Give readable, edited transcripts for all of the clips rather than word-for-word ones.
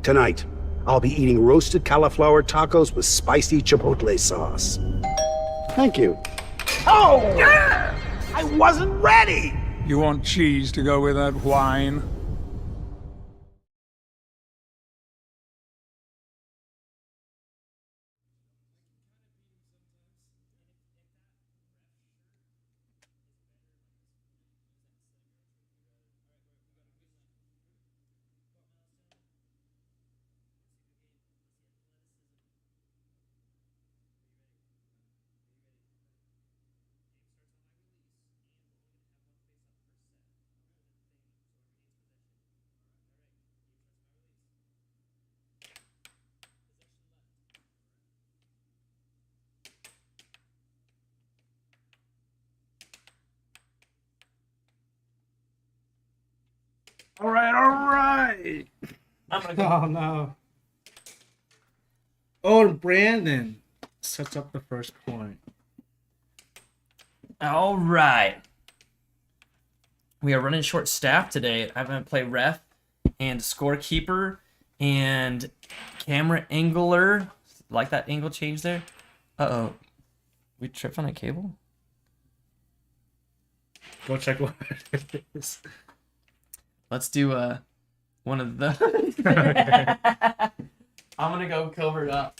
Tonight, I'll be eating roasted cauliflower tacos with spicy chipotle sauce. Thank you. Oh! Yeah! I wasn't ready! You want cheese to go with that wine? All right. I'm gonna go. Oh no. Oh, and Brandon sets up the first point. All right. We are running short staff today. I'm gonna play ref and scorekeeper and camera angler. Like that angle change there? Uh-oh. We tripped on a cable? Go check what it is. Let's do one of the. I'm gonna go covered up.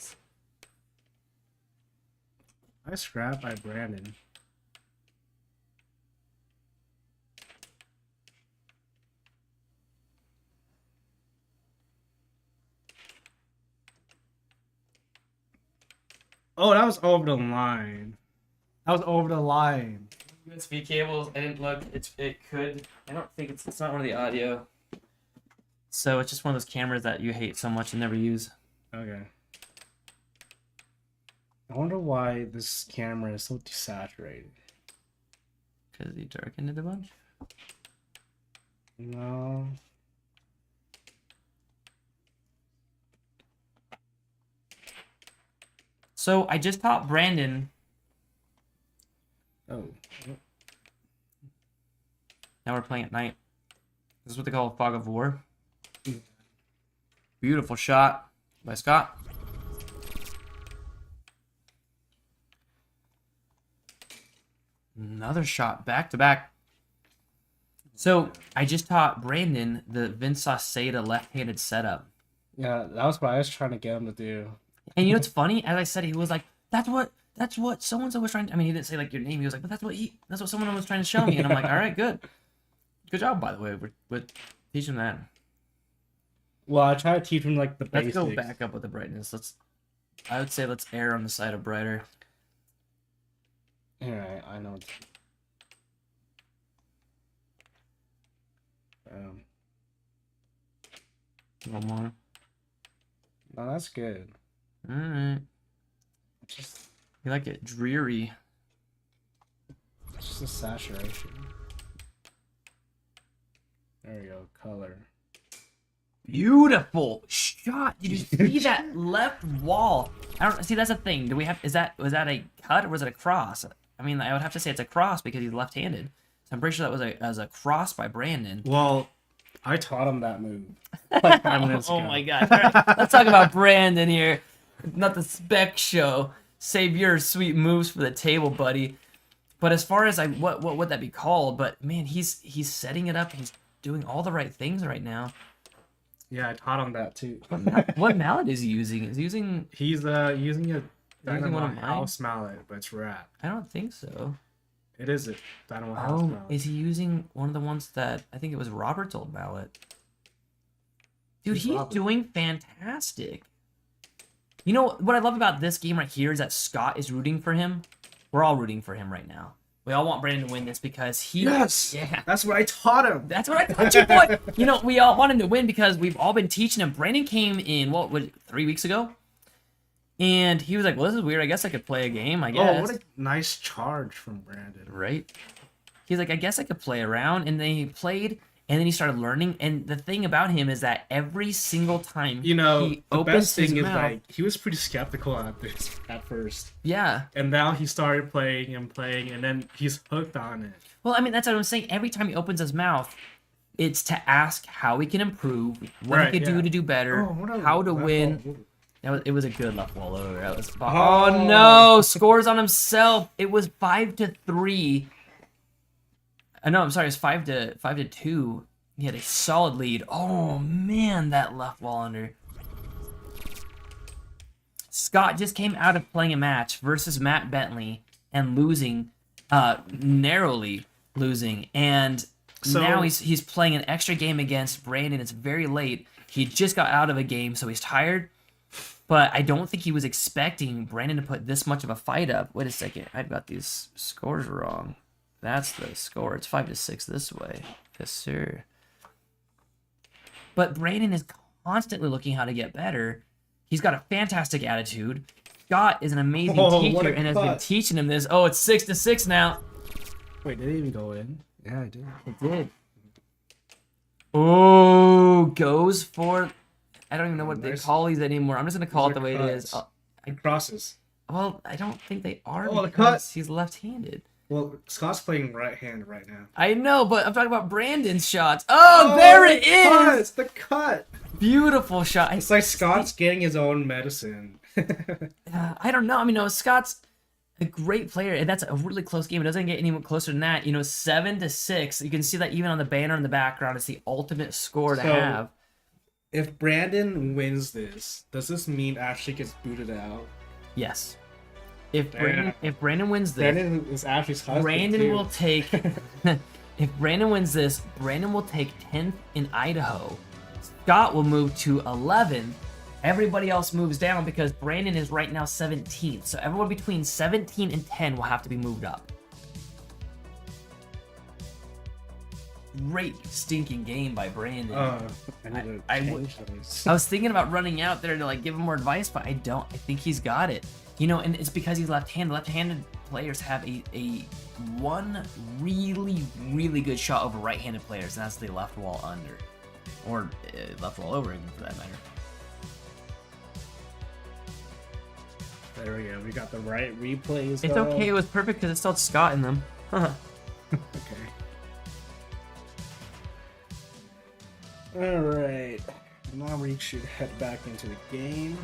Nice scrap by Brandon. Oh, that was over the line. That was over the line. USB cables. I didn't look. It could. I don't think it's not one of the audio. So it's just one of those cameras that you hate so much and never use. Okay. I wonder why this camera is so desaturated. Because you darkened it a bunch. No. So I just taught Brandon. Oh. Now we're playing at night. This is what they call a fog of war. Beautiful shot by Scott. Another shot back to back. So I just taught Brandon the Vince Sauceda left-handed setup. Yeah, that was what I was trying to get him to do. And you know what's funny? As I said, he was like, that's what so-and-so was trying to, I mean, he didn't say like your name. He was like, but that's what someone was trying to show me. And I'm like, all right, good. Good job, by the way, with teaching that. Well, I try to teach him like the Let's basics. go back up with the brightness. I would say let's err on the side of brighter. Alright, I know. One more. No, that's good. All right. Just, You like it dreary. just a saturation. There we go, color. Beautiful shot. Did you see that left wall? I don't see. That's a thing. Do we have? Was that a cut or was it a cross? I mean, I would have to say it's a cross because he's left-handed. So I'm pretty sure that was a cross by Brandon. Well, I taught him that move like 5 minutes ago. Oh my gosh! All right, let's talk about Brandon here, not the spec show. Save your sweet moves for the table, buddy. But as far as what would that be called? But man, he's setting it up. He's doing all the right things right now. Yeah, I taught him that too. What mallet is he using? Is he using? He's using a using one of Dynamo mine? House mallet, but it's wrap. I don't think so. It is a Dynamo House Oh, mallet. is he using one of the ones that I think it was Robert's old mallet? Dude, he's Robert. doing fantastic. You know what I love about this game right here is that Scott is rooting for him. We're all rooting for him right now. We all want Brandon to win this because he. Yes. Yeah. That's what I taught him. That's what I thought you boy. You know, we all want him to win because we've all been teaching him. Brandon came in, what was it, 3 weeks ago? And he was like, well, this is weird. I guess I could play a game, I guess. Oh, what a nice charge from Brandon. Right? He's like, I guess I could play around. And then he played, and then he started learning. And the thing about him is that every single time You know, he the opens best his thing is mouth, like he was pretty skeptical at first, yeah. and now he started playing, and then he's hooked on it. Well, I mean, that's what I'm saying. Every time he opens his mouth, It's to ask how we can improve, what Right, he could yeah. do to do better, Oh, what a how to left win. ball. It was a good left wall over. That was Oh. oh no, scores on himself. It was 5-3. No, I'm sorry, it's 5-2. He had a solid lead. Oh man, that left wall under. Scott just came out of playing a match versus Matt Bentley and losing, narrowly losing, and So- now he's playing an extra game against Brandon. It's very late. He just got out of a game, so he's tired. But I don't think he was expecting Brandon to put this much of a fight up. Wait a second, I've got these scores wrong. That's the score. It's 5-6 this way. Yes, sir. But Brandon is constantly looking how to get better. He's got a fantastic attitude. Scott is an amazing Oh, what teacher a and has been cut. teaching him this. Oh, it's 6-6 now. Wait, did it even go in? Yeah, I did. It did. Oh, goes for... I don't even know what they Nice. call these anymore. I'm just going to call it the way it is. Cuts. And crosses. Well, I don't think they are Oh, the because cut. he's left-handed. Well, Scott's playing right hand right now. I know, but I'm talking about Brandon's shots. Oh, there it the cut! is! It's the cut. Beautiful shot. It's like Scott's getting his own medicine. I don't know. I mean, no, Scott's a great player, and that's a really close game. It doesn't get any closer than that. 7-6. You can see that even on the banner in the background. It's the ultimate score to So- have. If Brandon wins this, does this mean Ashley gets booted out? Yes. If Damn. Brandon wins this, Brandon is Ashley's husband. Brandon too. will take. If Brandon wins this, Brandon will take 10th in Idaho. Scott will move to 11th. Everybody else moves down because Brandon is right now 17th. So everyone between 17 and 10 will have to be moved up. Great stinking game by Brandon. I need to I change those. I was thinking about running out there to give him more advice, but I don't. I think he's got it. And it's because he's left-handed. Left-handed players have a one really, really good shot over right-handed players, and that's the left wall under. Or left wall over, even for that matter. There we go. We got the right replays. It's though. okay. It was perfect because it still had Scott in them. Okay. Alright. Now we should head back into the game.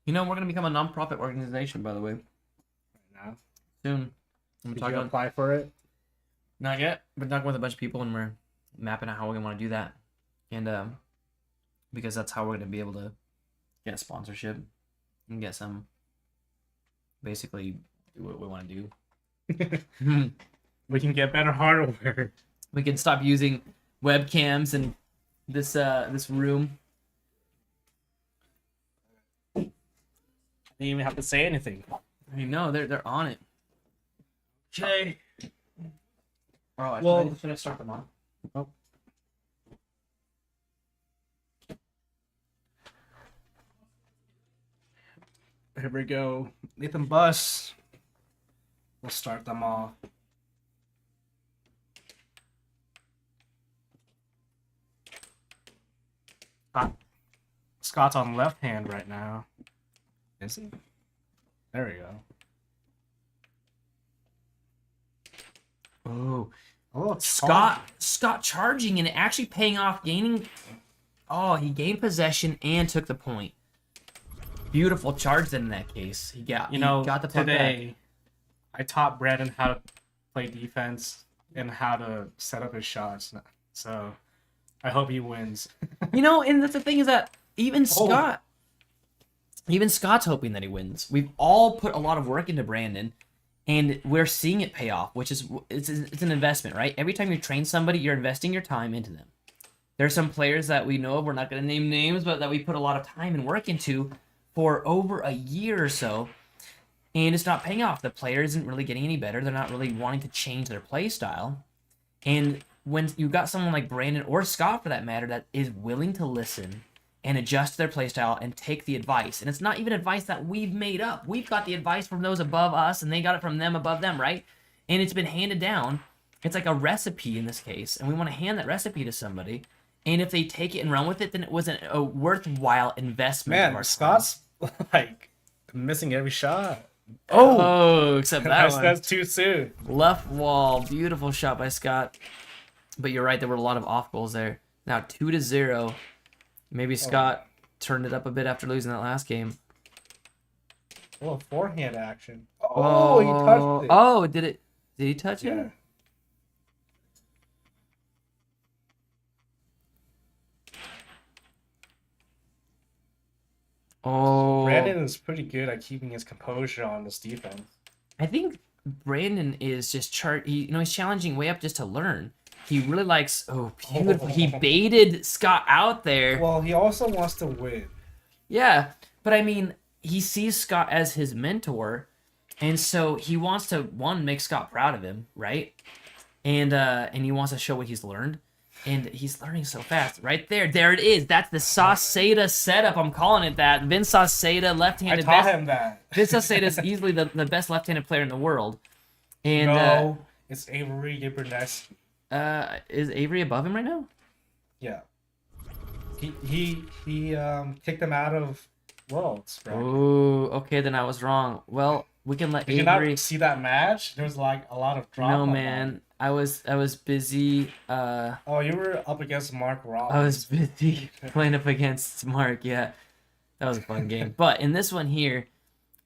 We're going to become a non-profit organization, by the way, Now, soon. I'm did talking you about... apply for it? Not yet. We're talking with a bunch of people, and we're mapping out how we want to do that. And because that's how we're going to be able to get sponsorship and get some, basically, do what we want to do. We can get better hardware. We can stop using webcams in this room. Didn't even have to say anything. I know they're on it. Okay. Oh, Well- should I start them on? Oh. Here we go. Nathan Bus. We'll start them off. Scott's on left hand right now. Is he? There we go. Oh, Scott charging and actually paying off, gaining. Oh, he gained possession and took the point. Beautiful charge then in that case. He got the puck today back. I taught Brandon how to play defense and how to set up his shots. So I hope he wins. And that's the thing is that even Scott's hoping that he wins. We've all put a lot of work into Brandon, and we're seeing it pay off, which is it's an investment, right? Every time you train somebody, you're investing your time into them. There's some players that we know of, we're not going to name names, but that we put a lot of time and work into for over a year or so, and it's not paying off. The player isn't really getting any better. They're not really wanting to change their play style. And when you got someone like Brandon or Scott, for that matter, that is willing to listen and adjust their play style and take the advice, and it's not even advice that we've made up. We've got the advice from those above us, and they got it from them above them, right? And it's been handed down. It's like a recipe in this case, and we want to hand that recipe to somebody. And if they take it and run with it, then it wasn't a worthwhile investment. of Man, our Scott's missing every shot. Oh, except that That's, one. that's too soon. Left wall, beautiful shot by Scott. But you're right, there were a lot of off goals there. Now 2-0. Maybe Scott turned it up a bit after losing that last game. Oh, forehand action. Oh, he touched it. Oh, did he touch Yeah. it? Oh, Brandon is pretty good at keeping his composure on this defense. I think Brandon is just he's challenging way up just to learn. He really likes. Oh, beautiful! He baited Scott out there. Well, he also wants to win. Yeah, but I mean, he sees Scott as his mentor, and so he wants to make Scott proud of him, right? And he wants to show what he's learned, and he's learning so fast. Right there it is. That's the Sauceda setup. I'm calling it that. Vince Sauceda, left-handed. I taught him that. Vince Sauceda is easily the best left-handed player in the world. And No, it's Avery Ibrahimovic. is Avery above him right now? Yeah. He kicked him out of Worlds. Right? Oh, okay, then I was wrong. Well, we can let Did you Avery. not see that match? There was like a lot of drama. No, man, I was busy. Oh, you were up against Mark Robbins. I was busy playing up against Mark. Yeah, that was a fun game. But in this one here,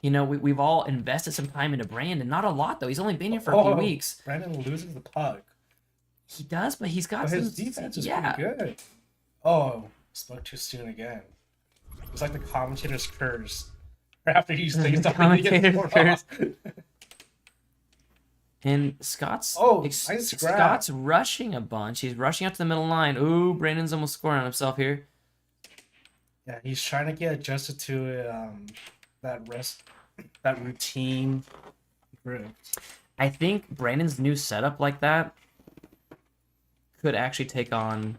we've all invested some time into Brandon. Not a lot though. He's only been here for a few weeks. Brandon loses the puck. He does, but he's got But some. his defense is yeah. pretty good. Oh, spoke too soon again. It's like the commentator's curse. After he says something, he gets Commentator's more curse. off. And Scott's nice grab. Scott's rushing a bunch. He's rushing out to the middle line. Ooh, Brandon's almost scoring on himself here. Yeah, he's trying to get adjusted to that routine grip. I think Brandon's new setup like that could actually take on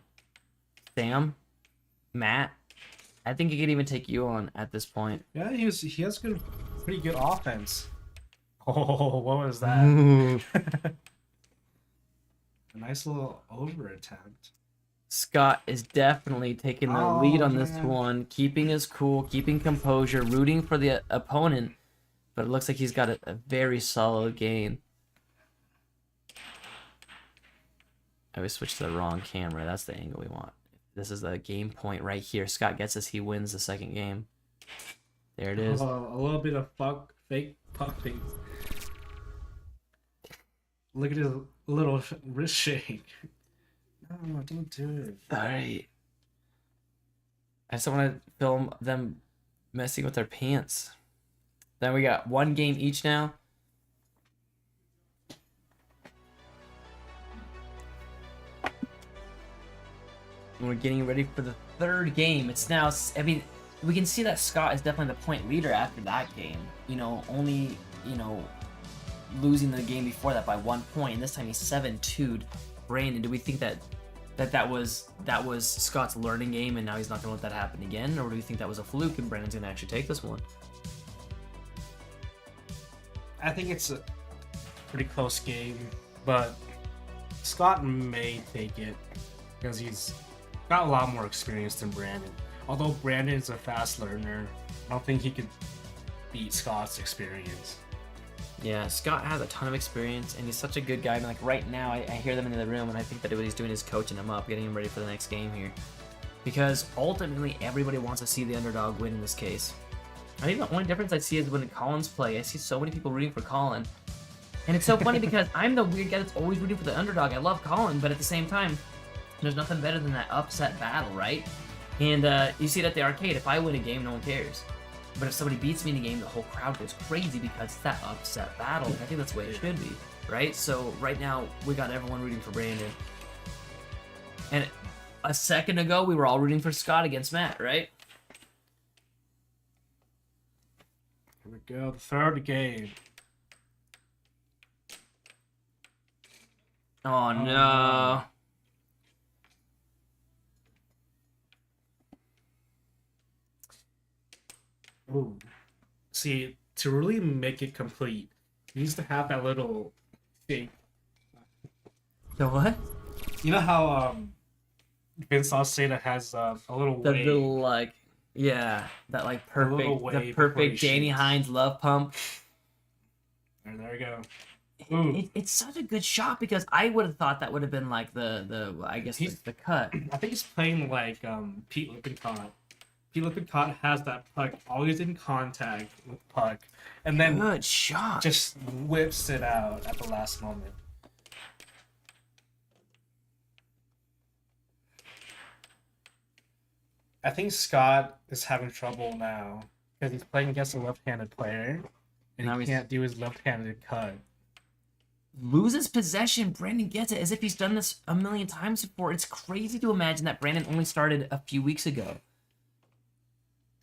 Sam, Matt. I think he could even take you on at this point. Yeah, he has pretty good offense. Oh, what was that? Ooh. A nice little over attempt. Scott is definitely taking the lead on this one, keeping his cool, keeping composure, rooting for the opponent, but it looks like he's got a very solid gain. I always switched to the wrong camera. That's the angle we want. This is the game point right here. Scott gets this. He wins the second game. There it is. A little bit of fake puck face. Look at his little wrist shake. No, don't do it. All right. I just want to film them messing with their pants. Then we got one game each now. And we're getting ready for the third game. It's now, I mean, we can see that Scott is definitely the point leader after that game. Only, losing the game before that by 1 point. And this time he's 7-2'd Brandon. Do we think that was Scott's learning game and now he's not going to let that happen again? Or do we think that was a fluke and Brandon's going to actually take this one? I think it's a pretty close game, but Scott may take it because he's got a lot more experience than Brandon. Although Brandon is a fast learner, I don't think he could beat Scott's experience. Yeah, Scott has a ton of experience, and he's such a good guy. I mean, like right now, I hear them in the room, and I think that what he's doing is coaching him up, getting him ready for the next game here. Because ultimately, everybody wants to see the underdog win in this case. I think the only difference I see is when the Collins play. I see so many people rooting for Colin. And it's so funny because I'm the weird guy that's always rooting for the underdog. I love Colin, but at the same time, there's nothing better than that upset battle, right? And you see it at the arcade. If I win a game, no one cares. But if somebody beats me in a game, the whole crowd goes crazy because it's that upset battle. And I think that's the way it should be, right? So right now, we got everyone rooting for Brandon. And a second ago, we were all rooting for Scott against Matt, right? Here we go, the third game. Oh, no. Ooh. See, to really make it complete, he needs to have that little thing. The what? You know how Vince Sauceda has a little The wave? little, like... Yeah, that like little perfect, wave the before perfect he Danny shoots. Hines love pump. There we go. Ooh. It's such a good shot because I would have thought that would have been like the I guess the cut. I think he's playing like Pete Lippincott. Pete Lippincott has that puck always in contact with puck, and then Good shot. just whips it out at the last moment. I think Scott is having trouble now because he's playing against a left-handed player, and Now he he's- can't do his left-handed cut. Loses possession. Brandon gets it as if he's done this a million times before. It's crazy to imagine that Brandon only started a few weeks ago.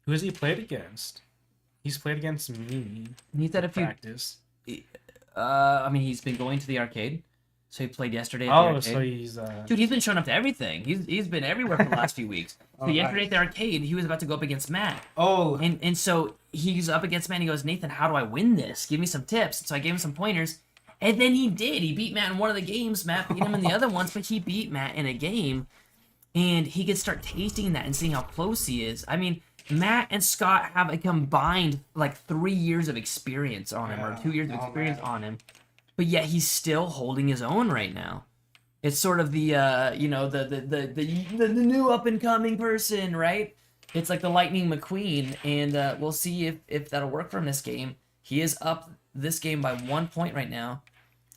Who has he played against? He's played against me. And he's had a few. Practice. I mean, he's been going to the arcade, so he played yesterday at the arcade. So he's Dude, he's been showing up to everything. He's been everywhere for the last few weeks. So Oh, yesterday nice. at the arcade, he was about to go up against Matt. Oh, And so he's up against Matt and he goes, Nathan, how do I win this? Give me some tips. And so I gave him some pointers. And then he did. He beat Matt in one of the games. Matt beat him in the other ones, but he beat Matt in a game. And he could start tasting that and seeing how close he is. I mean, Matt and Scott have a combined like 3 years of experience on him, or Yeah. 2 years of Oh, experience man. on him. But yet he's still holding his own right now. It's sort of the you know, the new up and coming person, right? It's like the Lightning McQueen, and we'll see if that'll work for him this game. He is up this game by 1 point right now.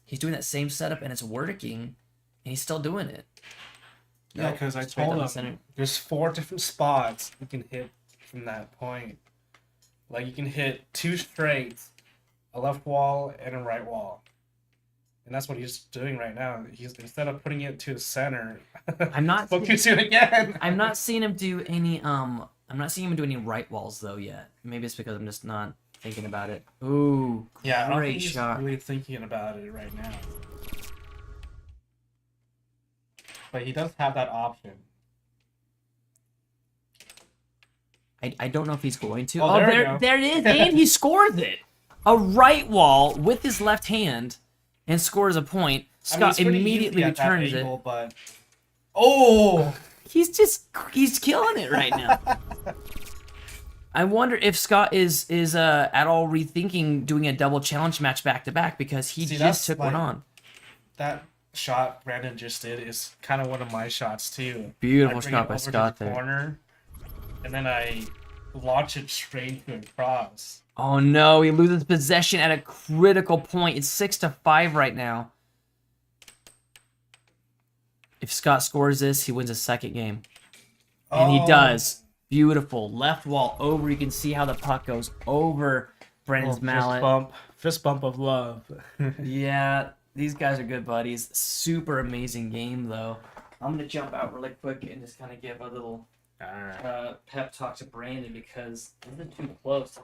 He's doing that same setup and it's working, and he's still doing it. yeah, because I straight down told the him center. there's 4 different spots you can hit from that point. Like you can hit 2 straights, a left wall, and a right wall. And that's what he's doing right now. He's instead of putting it to the center, I'm not focus it again. I'm not seeing him do any I'm not seeing him do any right walls though yet. Maybe it's because I'm just not thinking about it. Ooh, Yeah, I don't great think he's shot. really thinking about it right now. But he does have that option. I don't know if he's going to. Oh, Oh, there we there, go. there it is, and he scores it. A right wall with his left hand, and scores a point. I mean, Scott it's pretty immediately easy at that returns it. angle, but oh, He's killing it right now. I wonder if Scott is at all rethinking doing a double challenge match back to back because he See, just that's took one like- on. that shot Brandon just did is kind of one of my shots too. Beautiful I bring shot it by over to Scott the there. corner, and then I launch it straight to a cross. Oh no, he loses possession at a critical point. It's 6-5 right now. If Scott scores this, he wins his second game. And he Oh. does. Beautiful. Left wall over. You can see how the puck goes over Brandon's mallet. Fist bump of love. Yeah, these guys are good buddies. Super amazing game, though. I'm going to jump out really quick and just kind of give a little Alright. pep talk to Brandon because this isn't too close.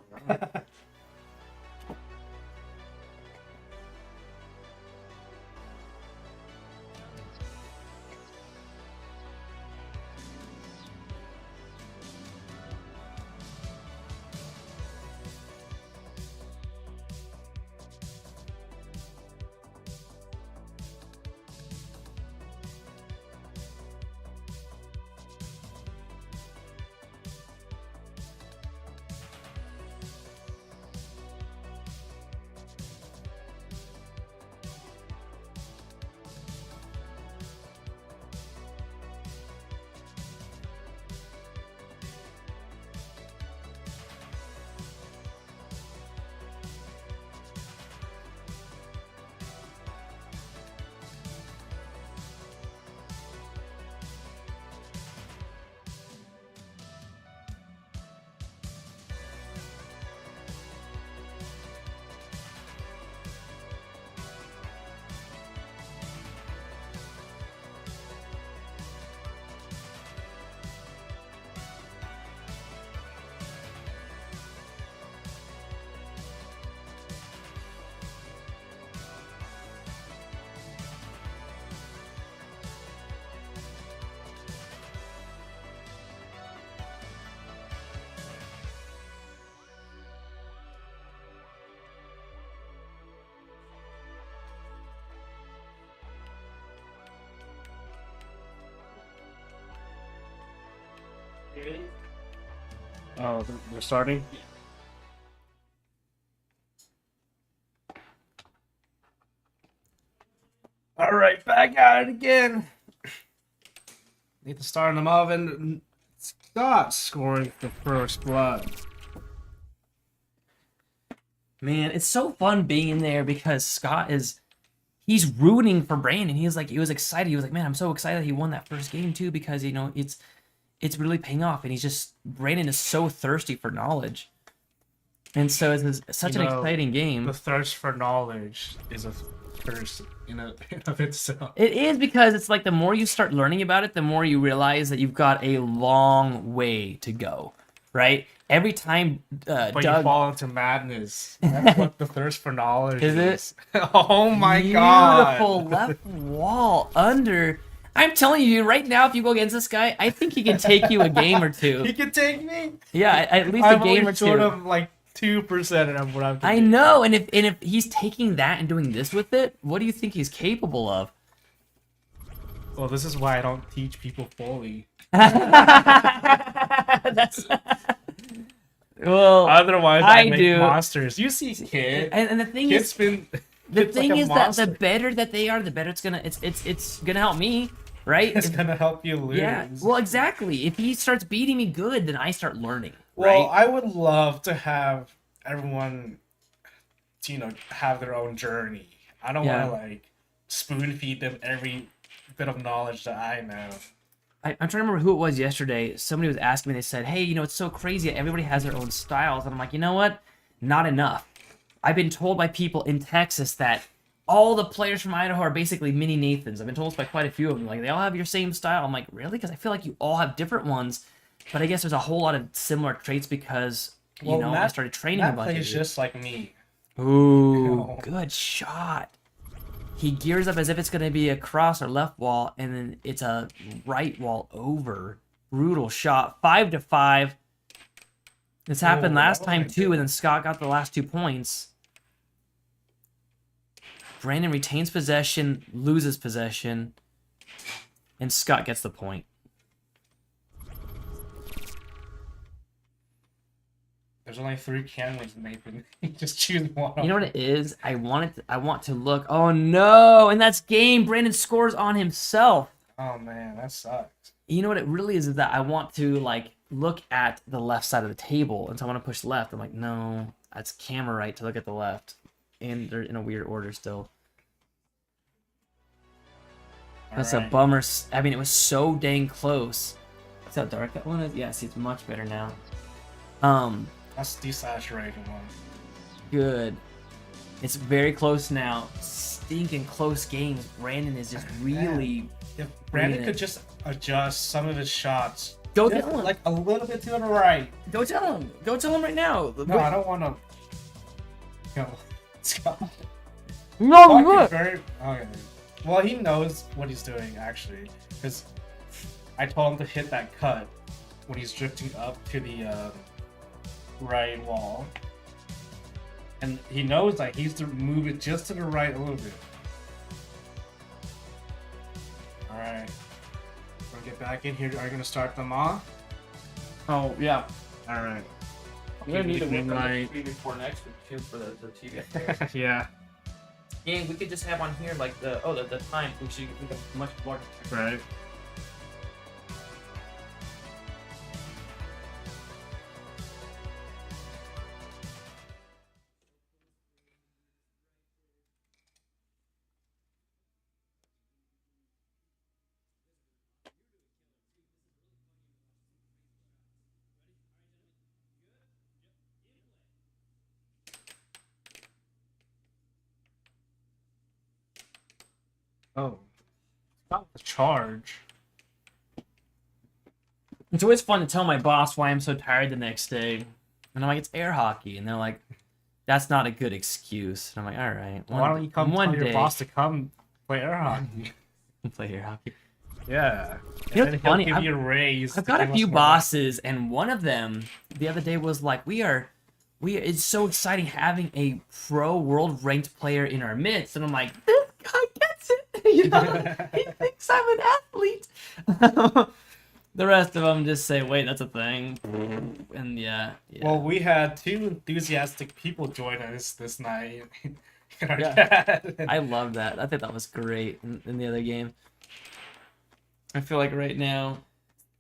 Oh, they're starting? Alright, back at it again. Need to start them off and Scott scoring the first blood. Man, it's so fun being in there because Scott he's rooting for Brandon. He was excited. He was like, man, I'm so excited he won that first game too, because it's really paying off. And Brandon is so thirsty for knowledge. And so it's such an exciting game. The thirst for knowledge is a thirst in of itself. It is, because it's like the more you start learning about it, the more you realize that you've got a long way to go, right? Every time But Doug... you fall into madness. That's what the thirst for knowledge Is it? Oh my god. Beautiful left wall under... I'm telling you, right now, if you go against this guy, I think he can take you a game or two. He can take me? Yeah, at least a game or two. Sort of like 2% of what I'm I know, and if he's taking that and doing this with it, what do you think he's capable of? Well, this is why I don't teach people fully. That's well. Otherwise, I make do. monsters. You see, kid. And the thing Kid's is, been. the Kid's thing like a is that monster. the better that they are, the better it's gonna help me, right? It's gonna help you lose. Yeah. Well, exactly. If he starts beating me good, then I start learning. Well, Right? I would love to have everyone, have their own journey. I don't Yeah. want to like spoon feed them every bit of knowledge that I know. I'm trying to remember who it was yesterday. Somebody was asking me, they said, hey, it's so crazy that everybody has their own styles. And I'm like, you know what? Not enough. I've been told by people in Texas that all the players from Idaho are basically mini Nathans. I've been told this by quite a few of them. Like, they all have your same style. I'm like, really? Because I feel like you all have different ones. But I guess there's a whole lot of similar traits because, I started training a Matt bunch of plays you. just like me. Ooh, good shot. He gears up as if it's going to be a cross or left wall, and then it's a right wall over. Brutal shot. 5-5. This happened last that time wasn't too, good. and then Scott got the last 2 points. Brandon retains possession, loses possession, and Scott gets the point. There's only 3 cameras, Nathan. Just choose one. You know what it is? I want to look. Oh no! And that's game. Brandon scores on himself. Oh man, that sucks. You know what it really is that I want to look at the left side of the table, and so I want to push left. I'm like, no, that's camera right to look at the left, and they're in a weird order still. That's a Alright. bummer. I mean, it was so dang close. See how dark that one is? Yeah, see, it's much better now. That's desaturating one. Good. It's very close now. Stinking close games. Brandon is just really... If Brandon Brilliant. could just adjust some of his shots, Go just tell him. like a little bit to the right. Go tell him. Go tell him right now. No, I don't want to. No, Scott. No, Fuck look. is very. Okay. Well, he knows what he's doing actually, because I told him to hit that cut when he's drifting up to the right wall, and he knows that he's to move it just to the right a little bit. All right, we're gonna get back in here. Are you gonna start them off? Oh, yeah. All right. I'm gonna need to Green work on light. the before next week too for the TV. Yeah. And we could just have on here like the time. We should make a much larger. Right. Oh. Not the charge. It's always fun to tell my boss why I'm so tired the next day. And I'm like, it's air hockey. And they're like, that's not a good excuse. And I'm like, all right. Why don't you come one tell your day boss to come play air hockey? play air hockey. Yeah. You know And what's he'll funny? give you a raise. I've to got a give us few more bosses, and one of them the other day was like, it's so exciting having a pro world ranked player in our midst. And I'm like, this guy gets it. He thinks I'm an athlete. The rest of them just say, "Wait, that's a thing," and yeah. Well, we had 2 enthusiastic people join us this night. In our Yeah. chat. I love that. I think that was great in the other game. I feel like right now,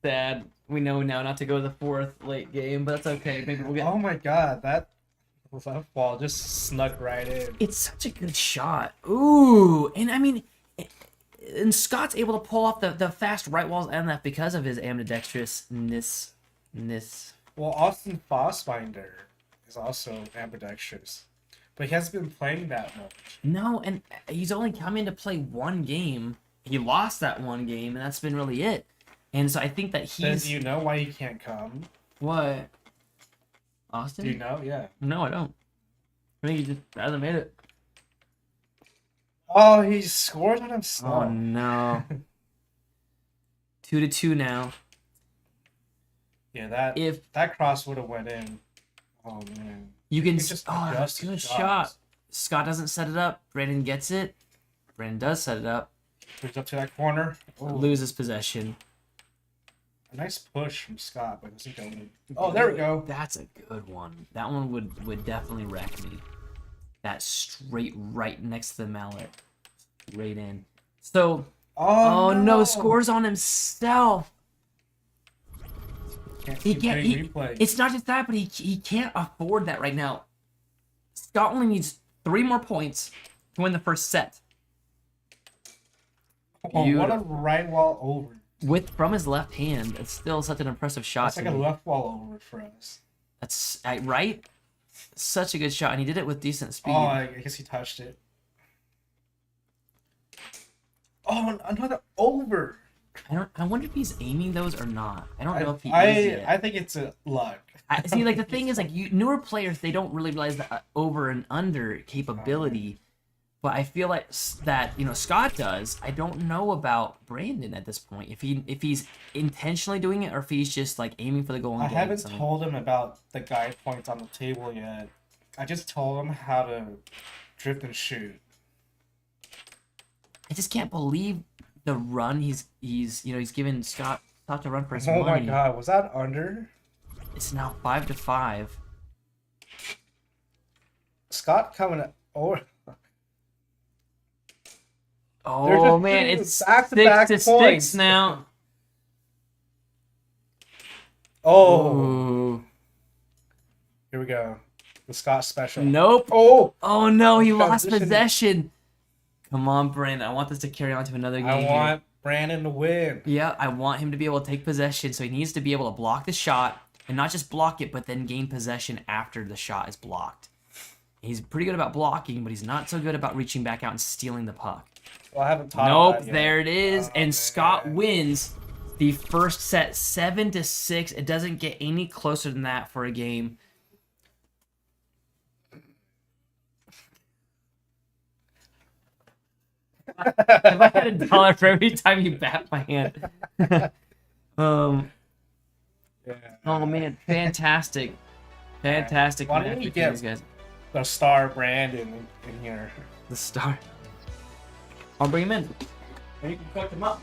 sad. We know now not to go to the 4th late game, but that's okay. Maybe we'll get. Oh my god, that left wall just snuck right in. It's such a good shot. Ooh, and I mean, and Scott's able to pull off the fast right walls and that because of his ambidextrousness. Well, Austin Fossbinder is also ambidextrous, but he hasn't been playing that much. No, and he's only come in to play one game. He lost that one game, and that's been really it. And so I think that Then he's do you know why he can't come? what? Austin? Do you know? Yeah. No, I don't. I think he just hasn't made it. Oh, he scored on himself. Oh no. 2-2 now. Yeah, that If that cross would have went in. Oh man. you can, He just oh, that's adjusted good shots. shot. Scott doesn't set it up. Brandon gets it. Brandon does set it up. Push up to that corner. Oh, Loses possession. a nice push from Scott, but doesn't go in. Oh, there we go. That's a good one. That one would definitely wreck me. That straight right next to the mallet. Right in. So, oh no, scores on himself. He can't. Replay. It's not just that, but he can't afford that right now. Scott only needs 3 more points to win the first set. Oh, what a right wall over. From his left hand. It's still such an impressive shot. That's like a left wall over for us. That's right. Such a good shot, and he did it with decent speed. Oh, I guess he touched it. Oh, another over. I wonder if he's aiming those or not. I don't know if he is yet. I think it's a luck. See, like the thing is, like newer players, they don't really realize the over and under capability. But I feel like that Scott does. I don't know about Brandon at this point. If he's intentionally doing it or if he's just like aiming for the goal. And I haven't something. told him about the guide points on the table yet. I just told him how to drift and shoot. I just can't believe the run he's given Scott to run for his Oh money. my god, was that under? It's now 5-5. Scott coming over. Oh man, it's back-to-back 6-6 points. now. Oh, Ooh. here we go. The Scott special. Nope. Oh no, he lost Transition. possession. Come on, Brandon. I want this to carry on to another game. I here. want Brandon to win. Yeah, I want him to be able to take possession, so he needs to be able to block the shot, and not just block it, but then gain possession after the shot is blocked. He's pretty good about blocking, but he's not so good about reaching back out and stealing the puck. Well, I haven't taught him Nope, that yet. there it is, Oh, and man. Scott wins the first set 7-6. It doesn't get any closer than that for a game. If I had $1 for every time you bat my hand. Yeah. Oh man, fantastic. Fantastic Why match don't we between get these guys. the star Brandon in here? The star. I'll bring him in. And you can cook him up.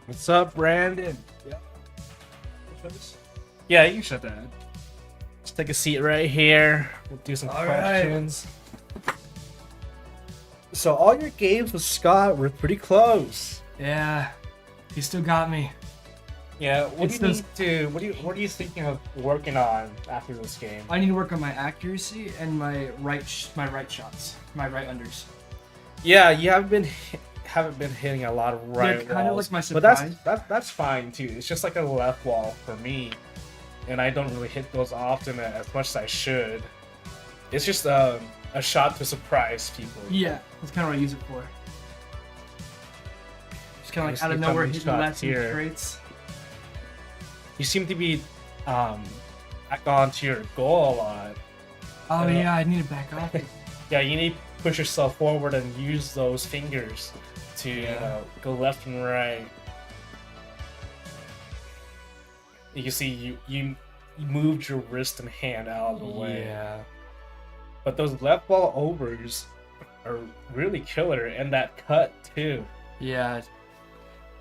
What's up, Brandon? Yeah, you can shut that. Just take a seat right here. We'll do some questions. So all your games with Scott were pretty close. Yeah, he still got me. Yeah. What It's do you those- need to? What are you thinking of working on after this game? I need to work on my accuracy and my right shots, my right unders. Yeah, you haven't been hitting a lot of right They're kind of walls, like my but that's surprise. that's fine too. It's just like a left wall for me, and I don't really hit those often as much as I should. It's just a shot to surprise people. Yeah, that's kind of what I use it for. Just kind of like Just out of become nowhere these hitting shots lefts and here. straights. You seem to be back onto your goal a lot. Oh Yeah. yeah, I need to back off. Yeah, you need to push yourself forward and use those fingers to Yeah. go left and right. You see, you moved your wrist and hand out of the way. Yeah. But those left ball overs are really killer, and that cut too. Yeah.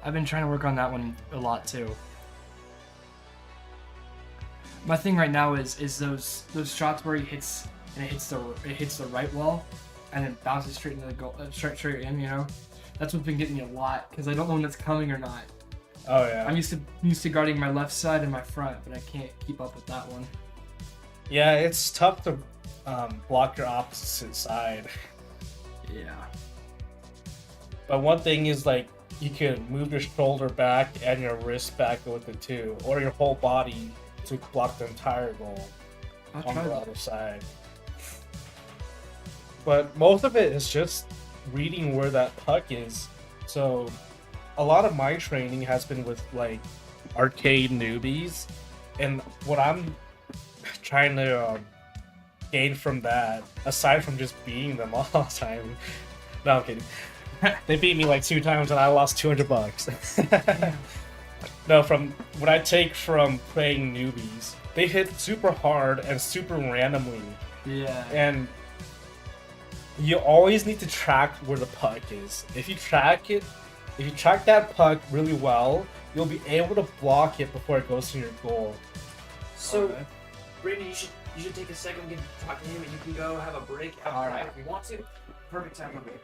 I've been trying to work on that one a lot too. My thing right now is those shots where he hits and it hits the right wall, and then bounces straight into the goal, straight in. You know, that's what's been getting me a lot because I don't know when it's coming or not. Oh yeah. I'm used to guarding my left side and my front, but I can't keep up with that one. Yeah, it's tough to block your opposite side. Yeah. But one thing is like you can move your shoulder back and your wrist back with it too, or your whole body to block the entire goal I'll on try the that. other side. But most of it is just reading where that puck is. So a lot of my training has been with like arcade newbies, and what I'm trying to gain from that, aside from just beating them all the time. No, I'm kidding. They beat me like 2 times and I lost $200. No, from what I take from playing newbies, they hit super hard and super randomly, Yeah. and you always need to track where the puck is. If you track that puck really well, you'll be able to block it before it goes to your goal. So, Okay. Brandon, you should take a second, get to talk to him, and you can go have a break outside if you want to. Perfect time for me.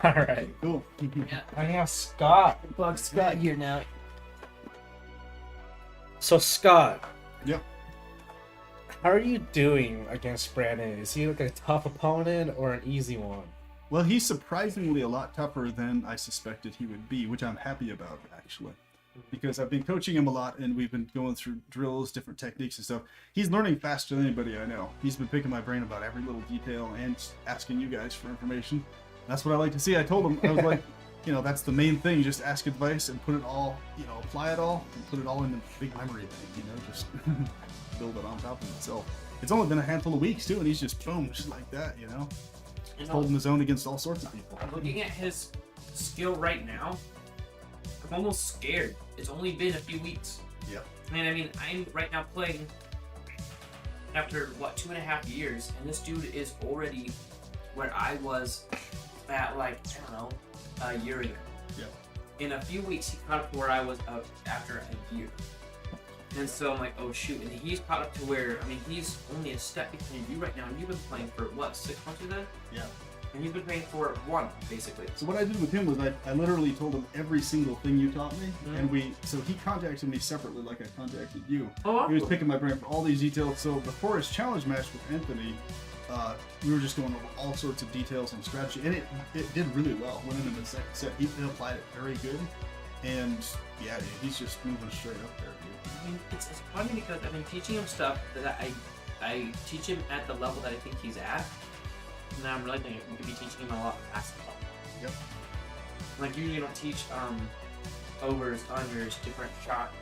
All right. Cool. Yeah. I have Scott. Bug Scott here now. So Scott, Yep. how are you doing against Brandon? Is he like a tough opponent or an easy one? Well, he's surprisingly a lot tougher than I suspected he would be, which I'm happy about, actually. Because I've been coaching him a lot, and we've been going through drills, different techniques and stuff. He's learning faster than anybody I know. He's been picking my brain about every little detail and asking you guys for information. That's what I like to see. I told him, I was like, that's the main thing. Just ask advice and put it all, apply it all, and put it all in the big memory thing, just build it on top of itself. It's only been a handful of weeks, too, and he's just, boom, just like that, He's holding his own against all sorts of people. Looking at his skill right now, I'm almost scared. It's only been a few weeks. Yep. And I mean, I'm right now playing after, 2.5 years, and this dude is already where I was at, a year ago. Yep. In a few weeks, he caught up to where I was after a year. And so I'm like, oh shoot, and he's caught up to where, he's only a step behind you right now, and you've been playing for, 6 months with that? Yeah. And you've been playing for 1, basically. So what I did with him was I literally told him every single thing you taught me, and so he contacted me separately like I contacted you. Oh, He was picking my brain for all these details. So before his challenge match with Anthony, we were just going over all sorts of details and strategy, and it did really well. Went into the second set, he applied it very good, and yeah, dude, he's just moving straight up there, dude. It's funny because I've been teaching him stuff that I teach him at the level that I think he's at. And now I'm realizing we could be teaching him a lot of basketball. Yep. Like usually you don't teach overs, unders, different shot,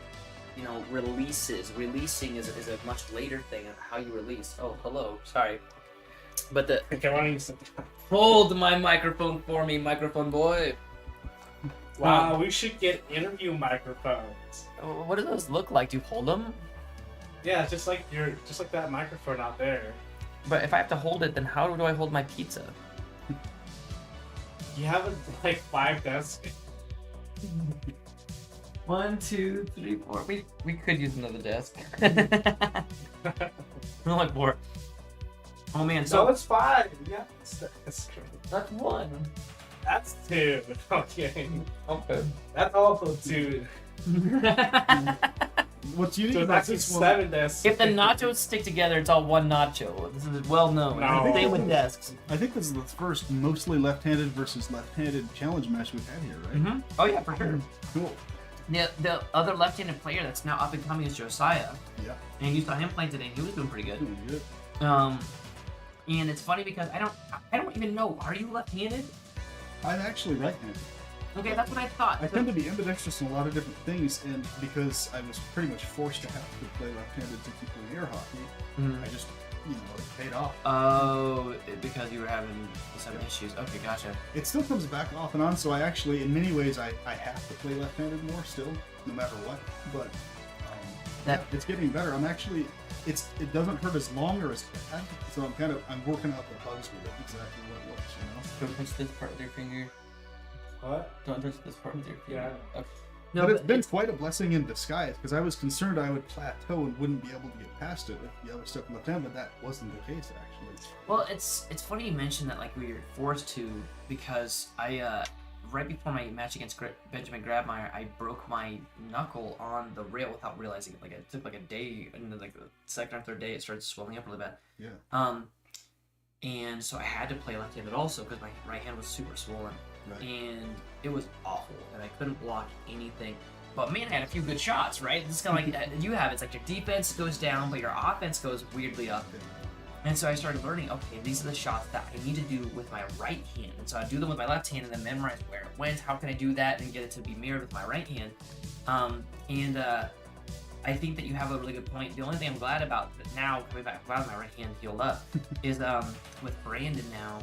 releases. Releasing is a much later thing of how you release. Oh, hello, sorry. But Okay, why don't you sit hold my microphone for me, microphone boy. Wow, we should get interview microphones. What do those look like? Do you hold them? Yeah, just like that microphone out there. But if I have to hold it, then how do I hold my pizza? You have like 5 desks. 1, 2, 3, 4. We could use another desk. We're like 4. Oh man, So it's 5. Yeah, that's 1. That's 2. Okay, Okay. that's also 2. What's unique So about that's this one? 7 desks. If the nachos stick together, it's all one nacho. This is well known. No. Same with desks. I think this is the first mostly left-handed versus left-handed challenge match we've had here, right? Mm-hmm. Oh yeah, for sure. Cool. The other left-handed player that's now up and coming is Josiah, Yeah. and you saw him playing today. He was doing pretty good. Doing good. And it's funny because I don't even know. Are you left-handed? I'm actually right-handed. Okay, that's what I thought. I tend to be ambidextrous in a lot of different things, and because I was pretty much forced to have to play left-handed to keep playing air hockey, Mhm. I just, it paid off. Oh, because you were having some issues. Okay, gotcha. It still comes back off and on, so I actually, in many ways, I have to play left-handed more still, no matter what. But That It's getting better. I'm actually, it doesn't hurt as long or as bad, so I'm working out the bugs with it, exactly what it was, you know? don't touch this part with your finger. What? Don't touch this part with your finger. Yeah. Okay. No, No, but it's been quite a blessing in disguise, because I was concerned I would plateau and wouldn't be able to get past it if the other stuff left hand, but that wasn't the case, actually. Well, it's funny you mentioned that, like, we were forced to, because I right before my match against Benjamin Grabmeyer, I broke my knuckle on the rail without realizing it. Like, it took like a day, and then like the second or third day, it started swelling up really bad. Yeah. And so I had to play left-handed also because my right hand was super swollen, Right. and it was awful, and I couldn't block anything. But man, I had a few good shots, right? This is kind of like you have. It's like your defense goes down, but your offense goes weirdly up. And so I started learning, okay, these are the shots that I need to do with my right hand. And so I do them with my left hand and then memorize where it went, how can I do that, and get it to be mirrored with my right hand. I think that you have a really good point. The only thing I'm glad about now, coming back, glad my right hand healed up, is with Brandon now,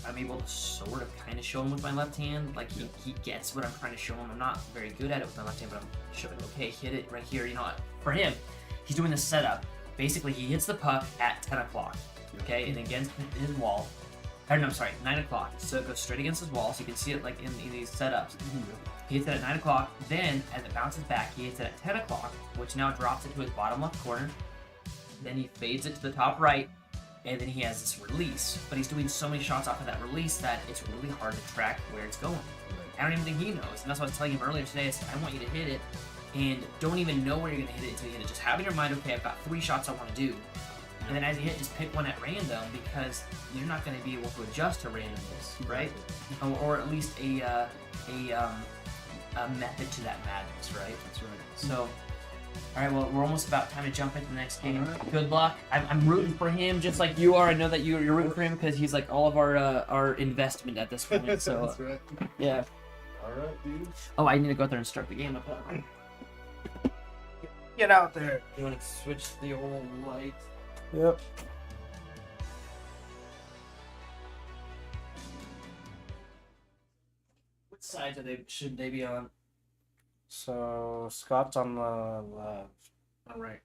I'm able to sort of kind of show him with my left hand. Like, he gets what I'm trying to show him. I'm not very good at it with my left hand, but I'm showing him, okay, hit it right here. You know, for him, he's doing the setup. Basically, he hits the puck at 10 o'clock, okay, and against his wall. Or no, I'm sorry, 9 o'clock. So it goes straight against his wall, so you can see it like in these setups. He hits it at 9 o'clock. Then, as it bounces back, he hits it at 10 o'clock, which now drops it to his bottom left corner. Then he fades it to the top right, and then he has this release. But he's doing so many shots off of that release that it's really hard to track where it's going. I don't even think he knows, and that's what I was telling him earlier today. I said, I want you to hit it, and don't even know where you're going to hit it until you hit it. Just have in your mind, okay, I've got 3 shots I want to do. And then as you hit, just pick one at random, because you're not going to be able to adjust to randomness, right? Or at least a method to that madness, right? That's right. So, all right, well, we're almost about time to jump into the next game. All right. Good luck. I'm rooting for him just like you are. I know that you're rooting for him because he's like all of our investment at this point. So, That's right. yeah. All right, dude. Oh, I need to go out there and start the game up. Get out there. You want to switch the old light? Yep. What side should they be on? So Scott's on the left. Oh, right.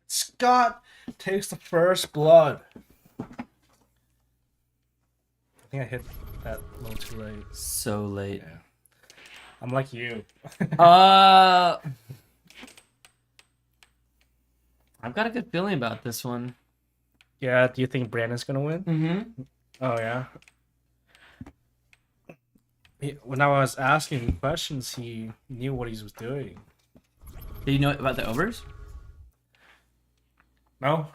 Scott takes the first blood. I think I hit that a little too late. So late. Yeah. I'm like you. I've got a good feeling about this one. Yeah, do you think Brandon's gonna win? Mm-hmm. Oh yeah. When I was asking questions, he knew what he was doing. Do you know about the overs? No,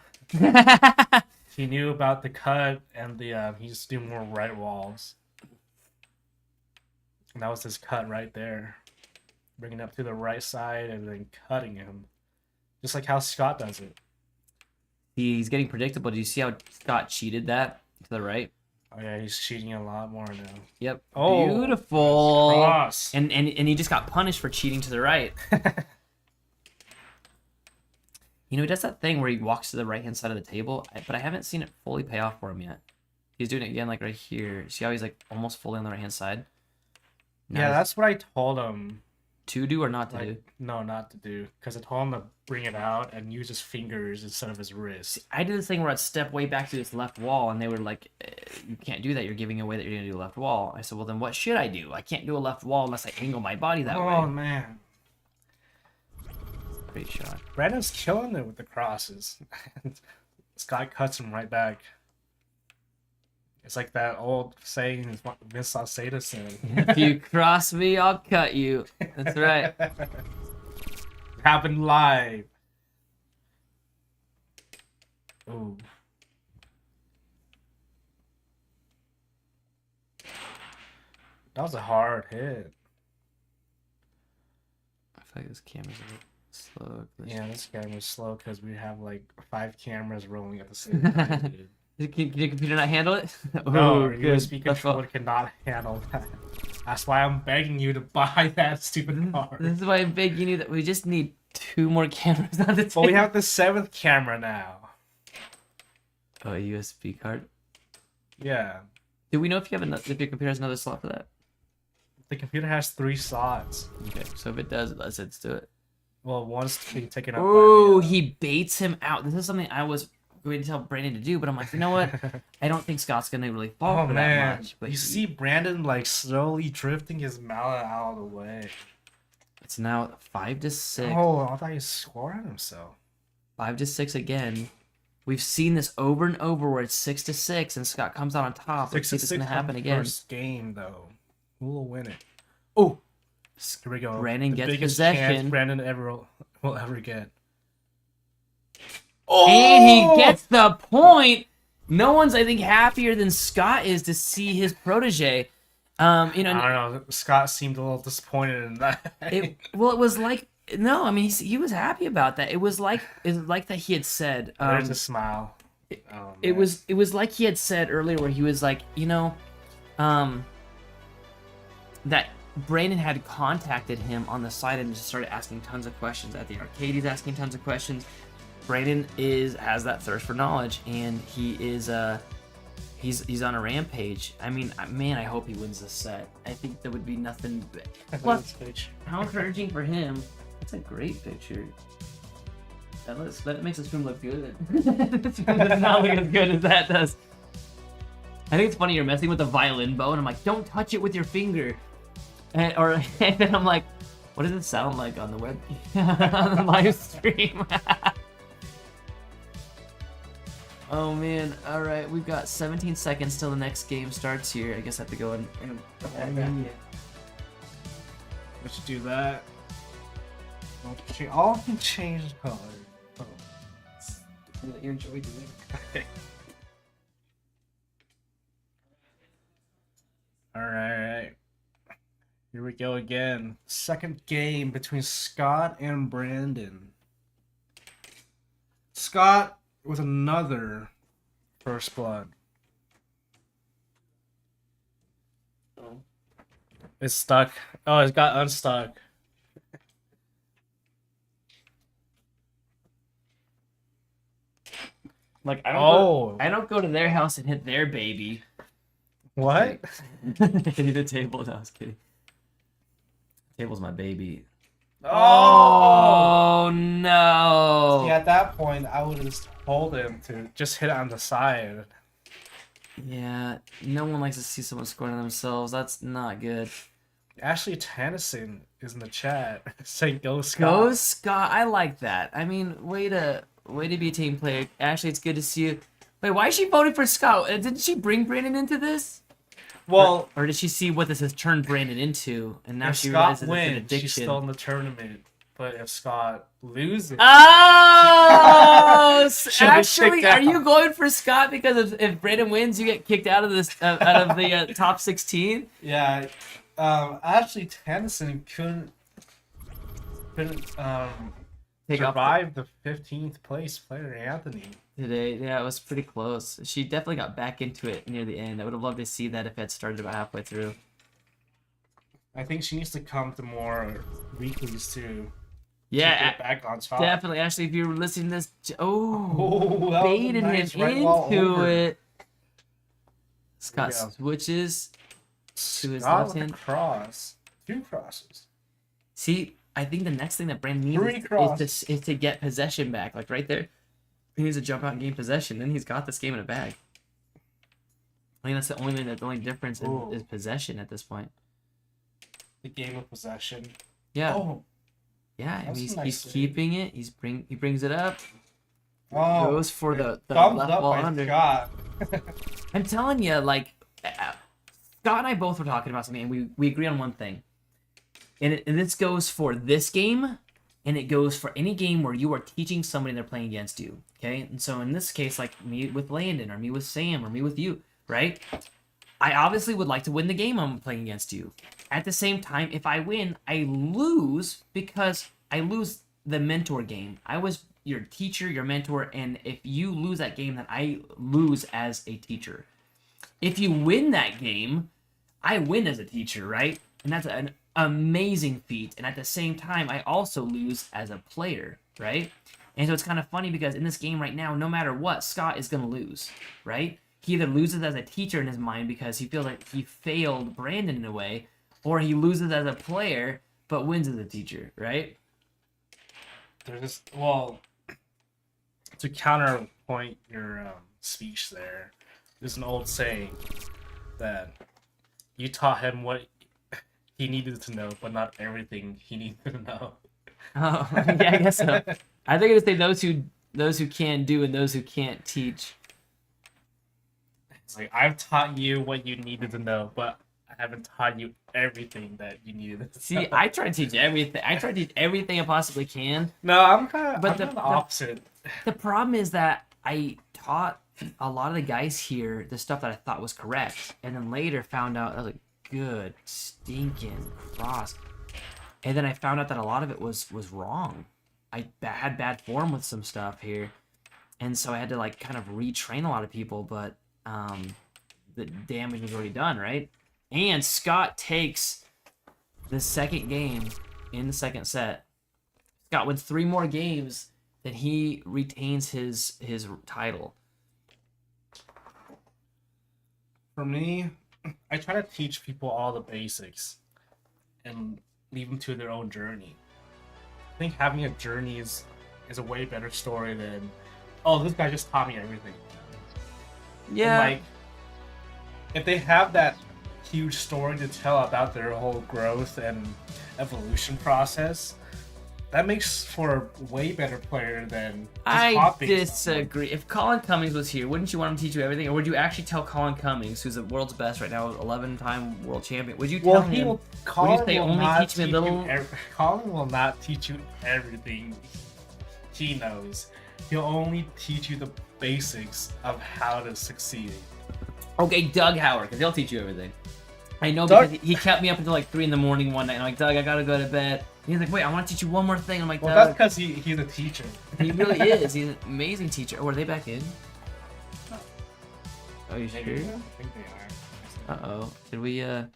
he knew about the cut and the he used to do more right walls, and that was his cut right there, bringing up to the right side and then cutting him, just like how Scott does it. He's getting predictable. Do you see how Scott cheated that to the right? Oh yeah, he's cheating a lot more now. Yep. Oh, beautiful. Cross. And he just got punished for cheating to the right. You know, he does that thing where he walks to the right-hand side of the table, but I haven't seen it fully pay off for him yet. He's doing it again, like right here. See how he's like almost fully on the right-hand side? Now Yeah, he's- that's what I told him. to do or not to do? Like, no, not to do, because I told him to bring it out and use his fingers instead of his wrist. I did this thing where I'd step way back to this left wall, and they were like, "You can't do that. You're giving away that you're gonna do a left wall." I said, "Well, then what should I do? I can't do a left wall unless I angle my body that Oh way." man, Great shot. Brandon's killing it with the crosses. Scott cuts him right back. It's like that old saying Vince Salcedo said. If you cross me, I'll cut you. That's right. Happened live. Ooh. That was a hard hit. I feel like this camera's a bit slow. Yeah, this camera's slow because we have like 5 cameras rolling at the same time, dude. Can your computer not handle it? No, Ooh, your USB good. controller cannot handle that. That's why I'm begging you to buy that stupid card. This is why I'm begging you that we just need 2 more cameras on the table. Well, we have the 7th camera now. Oh, a USB card. Yeah. Do we know if you have if your computer has another slot for that? The computer has 3 slots. Okay, so if it does, let's do it. Well, one's being taken up Oh, by the, he baits him out. This is something I was going to tell Brandon to do, but I'm like, you know what? I don't think Scott's gonna really fall Oh for man, that much. But you see Brandon like slowly drifting his mallet out of the way. it's now 5-6. Oh, I thought he scored on himself. 5-6 again. We've seen this over and over where it's 6-6 and Scott comes out on top. Let's see if it's gonna happen again. First game though, who will win it? Oh, Here we go. Brandon The gets biggest possession. chance Brandon will ever get. and he gets the point. No one's, I think, happier than Scott is to see his protege. You know, I don't know. Scott seemed a little disappointed in that. it was like no. I mean, he was happy about that. It was like that he had said. There's a smile. Oh, It man. was like he had said earlier where he was like, you know, that Brandon had contacted him on the side and just started asking tons of questions at the arcade. He's asking tons of questions. Brandon has that thirst for knowledge, and he is he's on a rampage. I mean, man, I hope he wins this set. I think there would be nothing. Plus, how encouraging for him. That's a great picture. That makes this room look good. This room does not look as good as that does. I think it's funny you're messing with the violin bow, and I'm like, don't touch it with your finger. And then I'm like, what does it sound like on the web on the live stream? Oh man! All right, we've got 17 seconds till the next game starts here. I guess I have to go and We should do that. All can change color. Oh. let you enjoy doing it. Alright. Here we go again. Second game between Scott and Brandon. Scott with another first blood. Oh. It's stuck. Oh, it got unstuck. Like I don't go to their house and hit their baby. What? Hitting the table. No, I was kidding. Table's my baby. Oh! No! See, at that point, I would have just told him to just hit it on the side. Yeah, no one likes to see someone scoring on themselves. That's not good. Ashley Tennyson is in the chat saying go Scott. Go Scott. I like that. I mean, way to be a team player. Ashley, it's good to see you. Wait, why is she voting for Scott? Didn't she bring Brandon into this? Well, Or did she see what this has turned Brandon into, and now if she Scott realizes it's an wins, addiction? she's still in the tournament. But if Scott loses, Oh, She'll get actually, kicked are out. you going for Scott because if Brandon wins, you get kicked out of this out of the top 16? yeah, Ashley Tennyson couldn't Take off survive the 15th place player Anthony. today. Yeah, it was pretty close. She definitely got back into it near the end. I would have loved to see that if it had started about halfway through. I think she needs to come to more weeklies too. Yeah, to get back on top. definitely. Actually, if you're listening to this, Oh, that was baited nice him right wall into over. it. Scott There we go. switches to his Scott left with hand. a cross. 2 crosses. See, I think the next thing that Brandon Three needs cross. is to get possession back. Like right there, he needs to jump out and gain possession. Then he's got this game in a bag. I think that's the only thing. The only difference is possession at this point. The game of possession. Yeah. Oh, Yeah, I mean, That's he's nice save. keeping it. He brings it up. oh. Goes for the Thumbs left up ball by under. Scott. I'm telling you, like Scott and I both were talking about something, and we agree on one thing. And this goes for this game, and it goes for any game where you are teaching somebody they're playing against you. Okay, and so in this case, like me with Landon, or me with Sam, or me with you, right? I obviously would like to win the game I'm playing against you. At the same time, if I win, I lose because I lose the mentor game. I was your teacher, your mentor, and if you lose that game, then I lose as a teacher. If you win that game, I win as a teacher, right? And that's an amazing feat. And at the same time, I also lose as a player, right? And so it's kind of funny because in this game right now, no matter what, Scott is going to lose, right? He either loses as a teacher in his mind because he feels like he failed Brandon in a way, or he loses as a player but wins as a teacher, right? There's this, well, to counterpoint your speech there, there's an old saying that you taught him what he needed to know, but not everything he needed to know. Oh, yeah, I guess so. I think it'd say those who can do and those who can't teach. It's like, I've taught you what you needed to know, but I haven't taught you everything that you needed to know. See, I try to teach everything. I try to teach everything I possibly can. No, I'm kind of But the opposite. The problem is that I taught a lot of the guys here the stuff that I thought was correct, and then later found out I was like, good stinking cross. And then I found out that a lot of it was wrong. I had bad form with some stuff here, and so I had to like kind of retrain a lot of people, but the damage was already done, right? And Scott takes the second game in the second set. Scott wins 3 more games, then he retains his title. For me, I try to teach people all the basics and leave them to their own journey. I think having a journey is a way better story than, oh, this guy just taught me everything. Yeah. And like, if they have that huge story to tell about their whole growth and evolution process, that makes for a way better player than just I hopping. disagree. If Colin Cummings was here, wouldn't you want him to teach you everything? Or would you actually tell Colin Cummings, who's the world's best right now, 11-time world champion, would you tell Well, him, would Colin you say will only not teach me a little... Colin will not teach you everything he knows. He'll only teach you the basics of how to succeed. Okay, Doug Howard, because he'll teach you everything. I know Doug- because he kept me up until like 3 in the morning one night. And I'm like, Doug, I gotta go to bed. And he's like, wait, I want to teach you one more thing. I'm like, Well, that's Doug. because he's a teacher. He really is. He's an amazing teacher. Oh, are they back in? Are you sure? I think they are. Uh-oh. Did we, Oh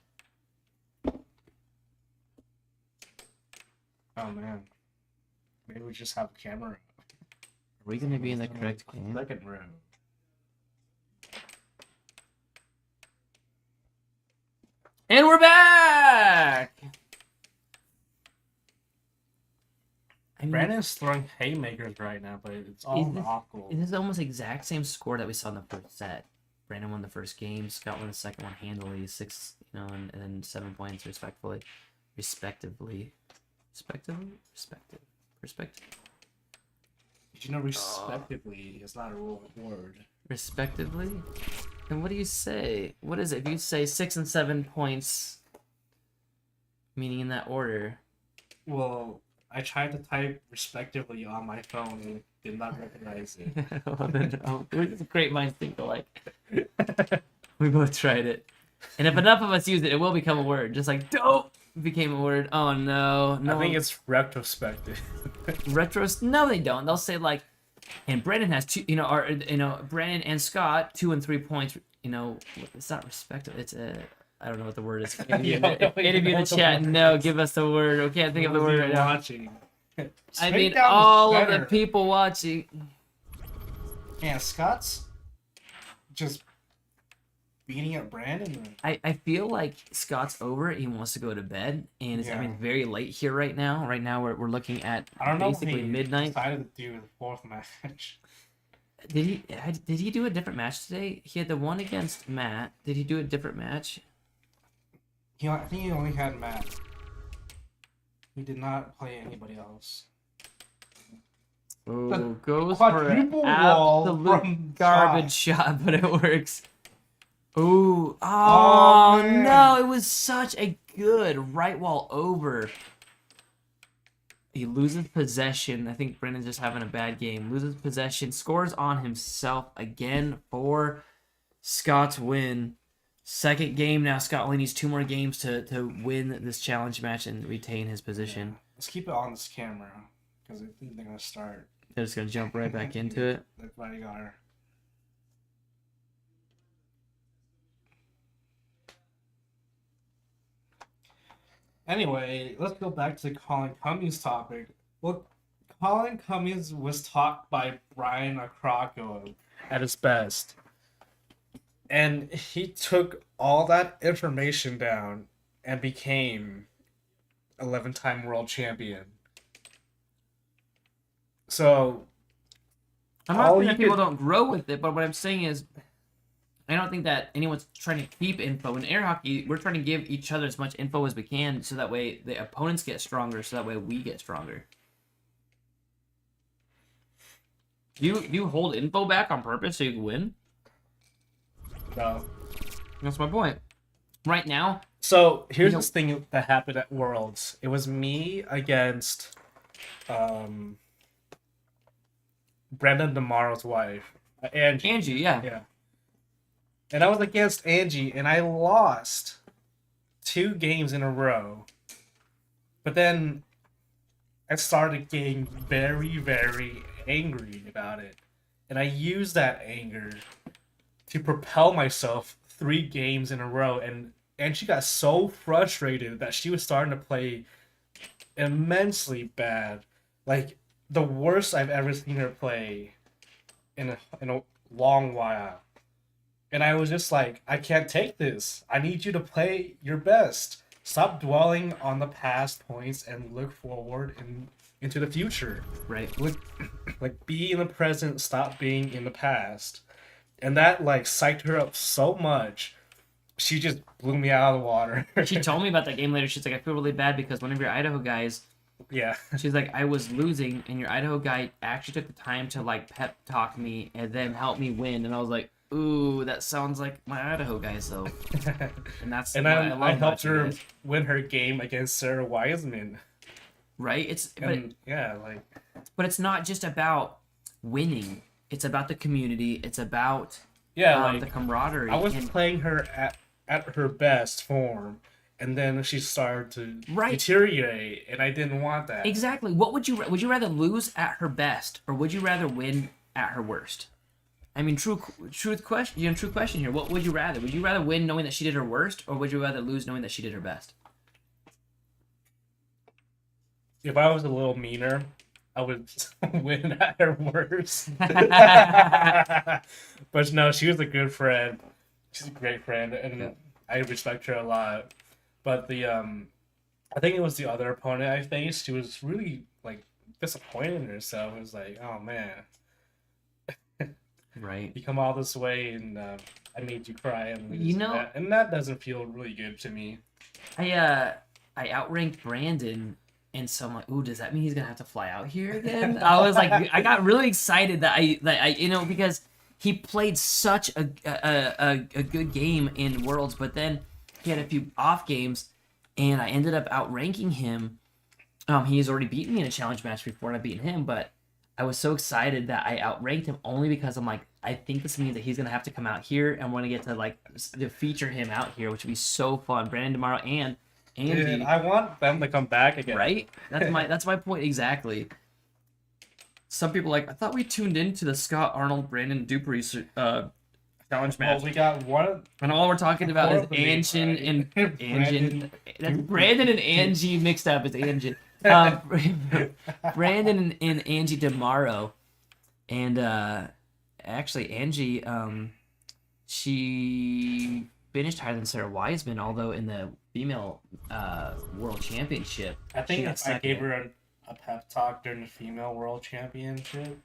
man. Maybe we just have a camera. Are we gonna be in the correct game? Second room. And we're back! I mean, Brandon's throwing haymakers right now, but it's all Is this- awkward. It is almost the exact same score that we saw in the first set. Brandon won the first game, Scott won the second one handily, 6, and then 7 points respectively. Did you know respectively is not a real word? Respectively? And what do you say? What is it? If you say 6 and 7 points, meaning in that order. Well, I tried to type respectively on my phone and it did not recognize it. Well, then, it's a great minds think alike. We both tried it. And if enough of us use it, it will become a word. Just like dope became a word. Oh no. No. I think it's retrospective. No, they don't. They'll say like, and Brandon has 2, Brandon and Scott 2 and 3 points. It's not respective. It's I don't know what the word is. Any of you in the chat, no, give us the word. I can't think of the word right now. Watching. I mean, Smackdown all was of the better. people watching. Yeah, Scott's just beating up Brandon? I feel like Scott's over it. He wants to go to bed, and it's, I mean, very late here right now. Right now, we're looking at I don't know. basically He midnight. decided to do the fourth match. Did he do a different match today? He had the one against Matt. Did he do a different match? I think he only had Matt. He did not play anybody else. Oh, goes for an quadruple wall absolute from garbage shot, but it works. Ooh, oh man. no, it was such a good right wall over. He loses possession. I think Brendan's just having a bad game. Loses possession, scores on himself again for Scott's win. Second game now. Scott only needs 2 more games to win this challenge match and retain his position. Let's keep it on this camera because I think they're gonna start. They're just gonna jump right back into it. They're fighting on her. Anyway, let's go back to the Colin Cummings topic. Well, Colin Cummings was taught by Brian Akrako at his best. And he took all that information down and became 11-time world champion. So, I'm not saying that people don't grow with it, but what I'm saying is, I don't think that anyone's trying to keep info. In air hockey, we're trying to give each other as much info as we can, so that way the opponents get stronger, so that way we get stronger. Do you hold info back on purpose so you can win? no. That's my point. Right now, So here's this thing that happened at Worlds. It was me against Brandon DeMaro's wife, Angie, yeah. Yeah. And I was against Angie, and I lost 2 games in a row. But then I started getting very, very angry about it. And I used that anger to propel myself 3 games in a row. And she got so frustrated that she was starting to play immensely bad. Like, the worst I've ever seen her play in a long while. And I was just like, I can't take this. I need you to play your best. Stop dwelling on the past points and look forward into the future. Right. Like, be in the present, stop being in the past. And that, like, psyched her up so much. She just blew me out of the water. She told me about that game later. She's like, I feel really bad because one of your Idaho guys, Yeah. she's like, I was losing, and your Idaho guy actually took the time to, like, pep talk me and then help me win. And I was like, ooh, that sounds like my Idaho guys, though. And that's And what I love helped about you her guys. win her game against Sarah Wiseman. Right? And yeah, like, But it's not just about winning. It's about the community. It's about yeah, the camaraderie. I was and- playing her at her best form, and then she started to Right. deteriorate, and I didn't want that. Exactly. What would you rather lose at her best, or would you rather win at her worst? I mean, true question here. What would you rather? Would you rather win knowing that she did her worst, or would you rather lose knowing that she did her best? If I was a little meaner, I would win at her worst. But no, she was a good friend. She's a great friend, and I respect her a lot. But I think it was the other opponent I faced. She was really, like, disappointed in herself. It was like, oh man, Right. you come all this way, and I made you cry, and You know- that doesn't feel really good to me. I outranked Brandon, and so I'm like, ooh, does that mean he's gonna have to fly out here again? I was like, I got really excited that I because he played such a good game in Worlds, but then he had a few off games, and I ended up outranking him. He's already beaten me in a challenge match before, and I've beaten him, but I was so excited that I outranked him only because I'm like, I think this means that he's gonna have to come out here, and we're gonna get to feature him out here, which would be so fun. Brandon tomorrow and Andy. Dude, I want them to come back again. Right? That's my point exactly. Some people are like, I thought we tuned into the Scott Arnold Brandon Dupree challenge match. Well, we got one. And all we're talking about is Four of them, Anjin and Brandon. Anjin. That's Brandon and Angie mixed up. It's Anjin. Brandon and Angie tomorrow. And actually Angie she finished higher than Sarah Wiseman, although in the female world championship, I think she got if I second. gave her a pep talk during the female world championship,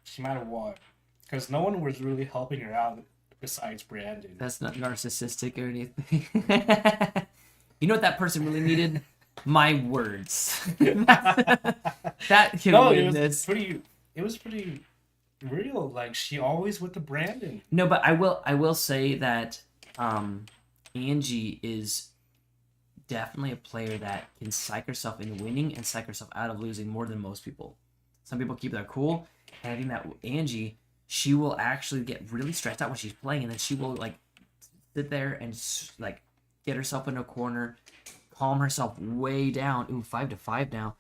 she might have won. Because no one was really helping her out besides Brandon. That's not narcissistic or anything. You know what that person really needed? My words. That could No, win this. it was pretty real. Like, she always with the Brandon. No, but I will say that Angie is definitely a player that can psych herself into winning and psych herself out of losing more than most people. Some people keep their cool, and I think that Angie, she will actually get really stressed out when she's playing, and then she will like sit there and like get herself into a corner, calm herself way down. Ooh, 5-5 now.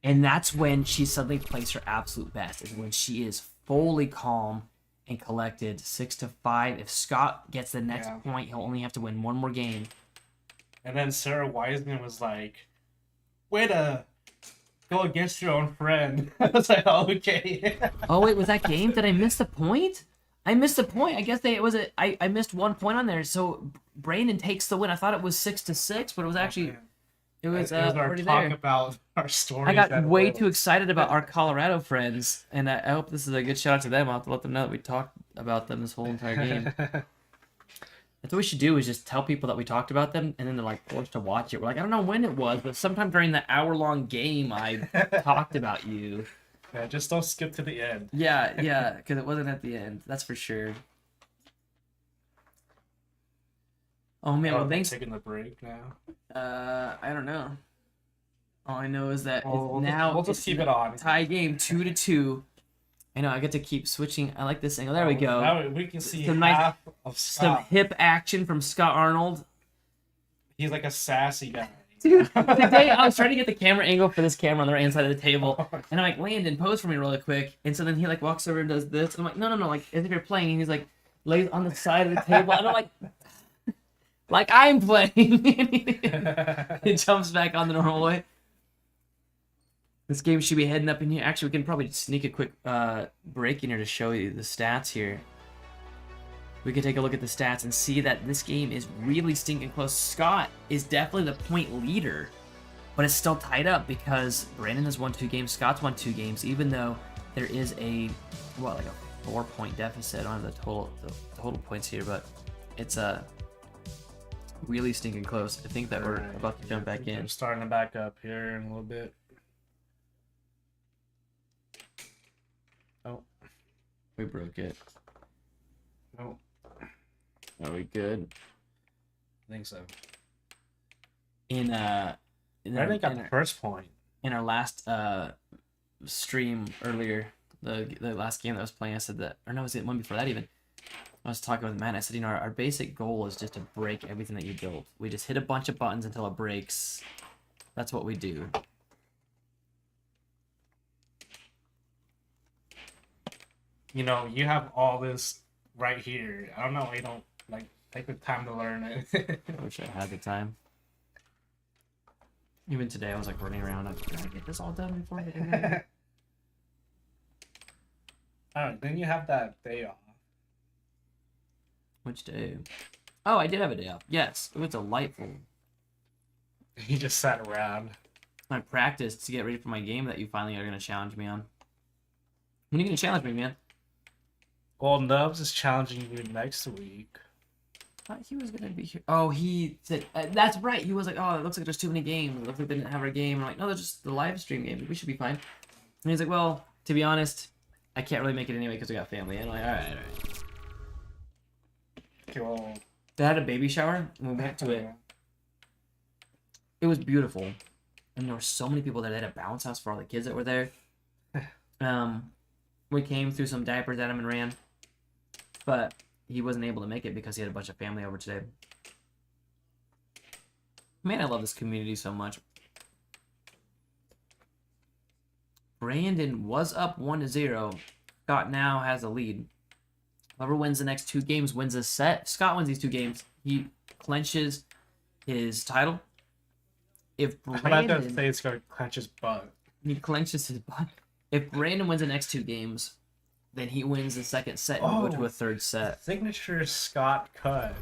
And that's when she suddenly plays her absolute best, is when she is fully calm and collected. 6-5. If Scott gets the next point, he'll only have to win one more game. And then Sarah Wiseman was like, way to go against your own friend. I was like, oh, okay. Oh wait, was that game? Did I miss the point? I missed the point. I guess I missed 1 point on there. So Brandon takes the win. I thought it was 6-6, but it was actually it was our already talk there. about our stories. I got at way Worlds. too excited about our Colorado friends, and I hope this is a good shout out to them. I'll have to let them know that we talked about them this whole entire game. That's what we should do, is just tell people that we talked about them, and then they're like forced to watch it. We're like, I don't know when it was, but sometime during the hour-long game, I talked about you. Yeah, just don't skip to the end. Yeah, because it wasn't at the end. That's for sure. Oh man, well thanks. Taking the break now. I don't know. All I know is that We'll just it's keep it on. tie game 2-2. I know I get to keep switching. I like this angle. There we go. Now we can see Some half of Some Scott. hip action from Scott Arnold. He's like a sassy guy. Dude, today I was trying to get the camera angle for this camera on the right hand side of the table, and I'm like, Landon, pose for me really quick. And so then he like walks over and does this. I'm like, no, like as if you're playing. And he's like, lays on the side of the table, and I'm like I'm playing. He jumps back on the normal way. This game should be heading up in here. Actually, we can probably sneak a quick break in here to show you the stats here. We can take a look at the stats and see that this game is really stinking close. Scott is definitely the point leader, but it's still tied up because Brandon has won 2 games, Scott's won 2 games, even though there is a 4-point deficit. I don't have the total points here, but it's really stinking close. I think that we're about to jump back in. We're starting to back up here in a little bit. Oh, We broke it. no, Are we good? I think so. In I think got the first point. in our last stream earlier, the last game that I was playing, I said that, or no, it was the one before that even. I was talking with Matt, and I said, our basic goal is just to break everything that you build. We just hit a bunch of buttons until it breaks. That's what we do. You know, you have all this right here. I don't know why you don't take the time to learn it. I wish I had the time. Even today, I was running around. I was like, "Can I get this all done before the internet?" Alright, then you have that day off. Which day? Oh, I did have a day off. Yes, it was delightful. You just sat around. I practiced to get ready for my game that you finally are going to challenge me on. When are you going to challenge me, man? Well, Nubs is challenging you next week. I thought he was going to be here. Oh, he said, that's right. He was like, oh, it looks like there's too many games. It looks like they didn't have our game. I'm like, no, they're just the live stream game. We should be fine. And he's like, well, to be honest, I can't really make it anyway because we got family. And I'm like, all right. Okay, well, They had a baby shower, and we went to it. It was beautiful. And there were so many people there. They had a bounce house for all the kids that were there. We came through some diapers at him and ran. But he wasn't able to make it because he had a bunch of family over today. Man, I love this community so much. Brandon was up 1-0. Scott now has a lead. Whoever wins the next 2 games wins a set. Scott wins these 2 games. He clenches his title. If I'm not going to Brandon... say it's going to clench his butt. He clenches his butt. If Brandon wins the next 2 games, then he wins the second set and we'll go to a third set. Signature Scott cut.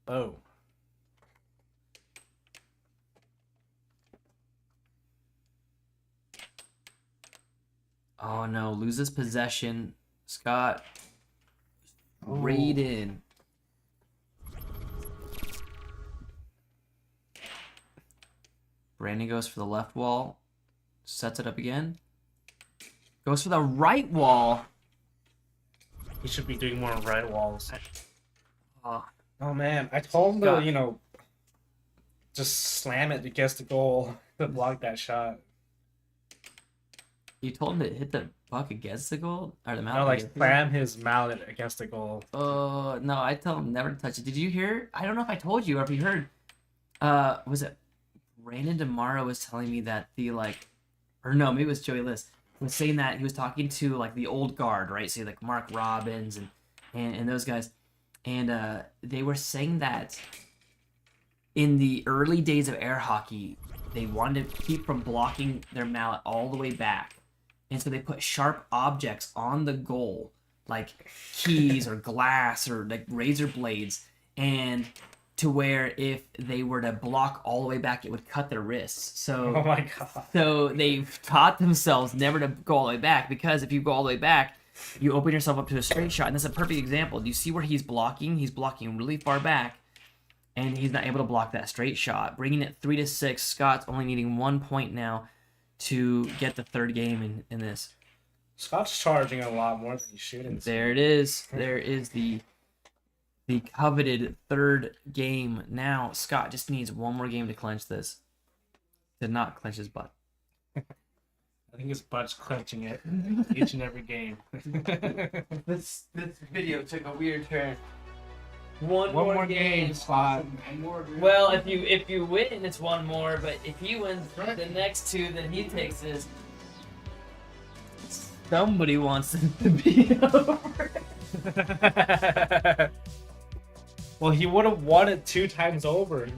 Oh. Oh no, loses possession. Scott. Raiden. Brandon goes for the left wall. Sets it up again. Goes for the right wall. He should be doing more right walls. Oh, Oh man, I told him Scott. to, just slam it against the goal to block that shot. you told him to hit the puck against the goal? Or the No, mallet? like against the slam his mallet against the goal. goal? No, I tell him never to touch it. Did you hear? I don't know if I told you or if you heard. Was it Brandon DeMaro was telling me that or no, maybe it was Joey List, was saying that he was talking to like the old guard, right? So like Mark Robbins and those guys, and they were saying that in the early days of air hockey, they wanted to keep from blocking their mallet all the way back, and so they put sharp objects on the goal, like keys or glass or like razor blades, and to where if they were to block all the way back, it would cut their wrists. So, Oh my god. so they've taught themselves never to go all the way back, because if you go all the way back, you open yourself up to a straight shot. And that's a perfect example. Do you see where he's blocking? He's blocking really far back, and he's not able to block that straight shot. Bringing it 3-6. Scott's only needing 1 point now to get the third game in this. Scott's charging a lot more than he's shooting. There it is. There is the coveted third game. Now Scott just needs one more game to clinch this. To not clinch his butt. I think his butt's clenching it each and every game. This video took a weird turn. One more game, Scott. Well, if you win, it's one more. But if he wins the next two, then he takes this. Somebody wants him to be over. Well, he would have won it 2 times over.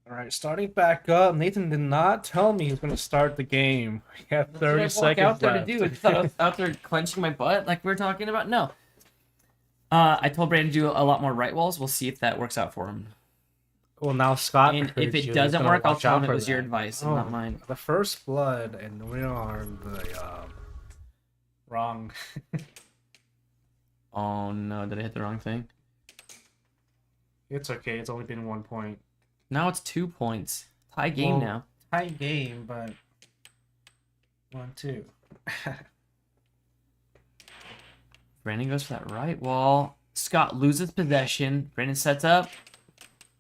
Alright, starting back up. Nathan did not tell me he was going to start the game. He had 30 seconds out there left. to do. I thought I was out there clenching my butt like we were talking about. No. I told Brandon to do a lot more right walls. We'll see if that works out for him. Well, now Scott. And if heard it you. doesn't He's gonna work, I'll watch tell out him it for was your that. advice and not mine. The first blood, and we are the wrong. Oh no, did I hit the wrong thing? It's okay. It's only been 1 point. Now it's 2 points. Tie game Well, now. Tie game, but 1-2. Brandon goes for that right wall. Scott loses possession. Brandon sets up.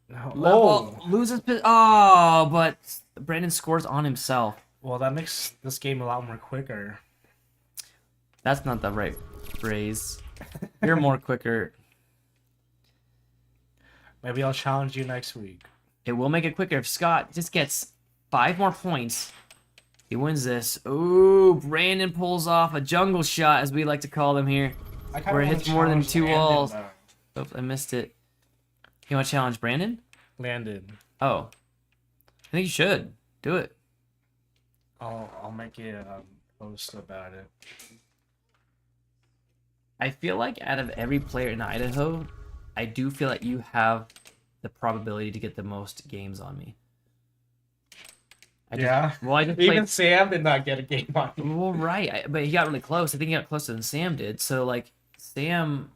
Level, loses oh, but Brandon scores on himself. Well, that makes this game a lot more quicker. That's not the right phrase. You're more quicker. Maybe I'll challenge you next week. It will make it quicker if Scott just gets 5 more points. He wins this. Ooh, Brandon pulls off a jungle shot, as we like to call them here, where it hits more than 2 walls. Oops, I missed it. You want to challenge Brandon? Landed. Oh. I think you should. Do it. I'll make a post about it. I feel like out of every player in Idaho, I do feel like you have the probability to get the most games on me. I just Even played... Sam did not get a game on me. Well, right, but he got really close. I think he got closer than Sam did. So, like, Sam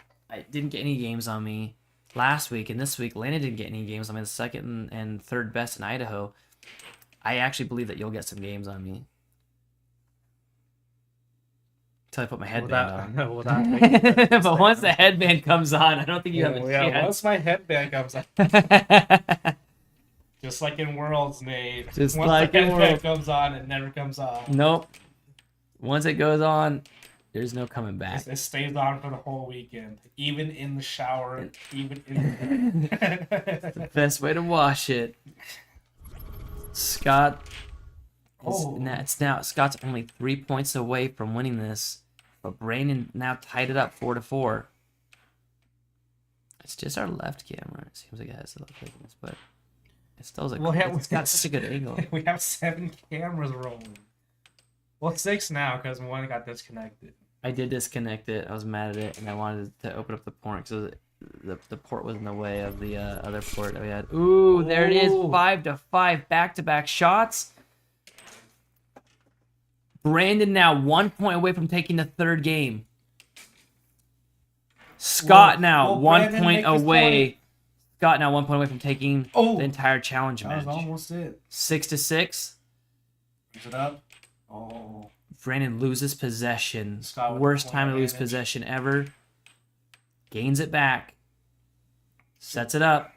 didn't get any games on me last week, and this week Landon didn't get any games on me. The second and third best in Idaho. I actually believe that you'll get some games on me. Until I put my headband on. Will that make a difference? But once the headband comes on, I don't think you have a yeah, chance. once my headband comes on. Just like in Worlds, Nate. Just once like the in headband Worlds. comes on, it never comes on. Nope. Once it goes on, there's no coming back. It stays on for the whole weekend, even in the shower, even in. The best way to wash it. Scott. Oh. It's now Scott's only 3 points away from winning this, but Brandon now tied it up 4-4. It's just our left camera. It seems like it has a little thickness, but it still like it's got such a good angle. We have 7 cameras rolling. Well, 6 now because one got disconnected. I did disconnect it. I was mad at it, and I wanted to open up the port because the port was in the way of the other port that we had. Ooh, there it is, 5-5, back-to-back shots. Brandon now 1 point away from taking the third game. Scott now will 1 Brandon point make this away. 20? Scott now 1 point away from taking Oh. the entire challenge That match. was almost it. 6-6. Is it up? Oh. Brandon loses possession. Scott with Worst the time to point lose advantage. possession ever. Gains it back. Sets it up.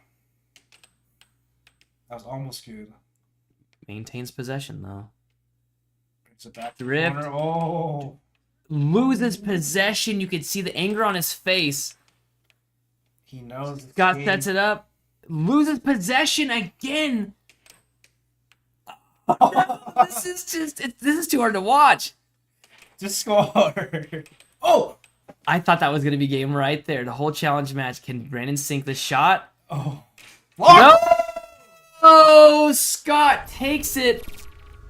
That was almost good. Maintains possession though. It's a back Drift. corner. Oh. Loses possession. You can see the anger on his face. He knows. it's Scott game. sets it up. Loses possession again. This is just this is too hard to watch. Just score. Oh. I thought that was gonna be game right there. The whole challenge match. Can Brandon sink the shot? Oh. No! Oh, Scott takes it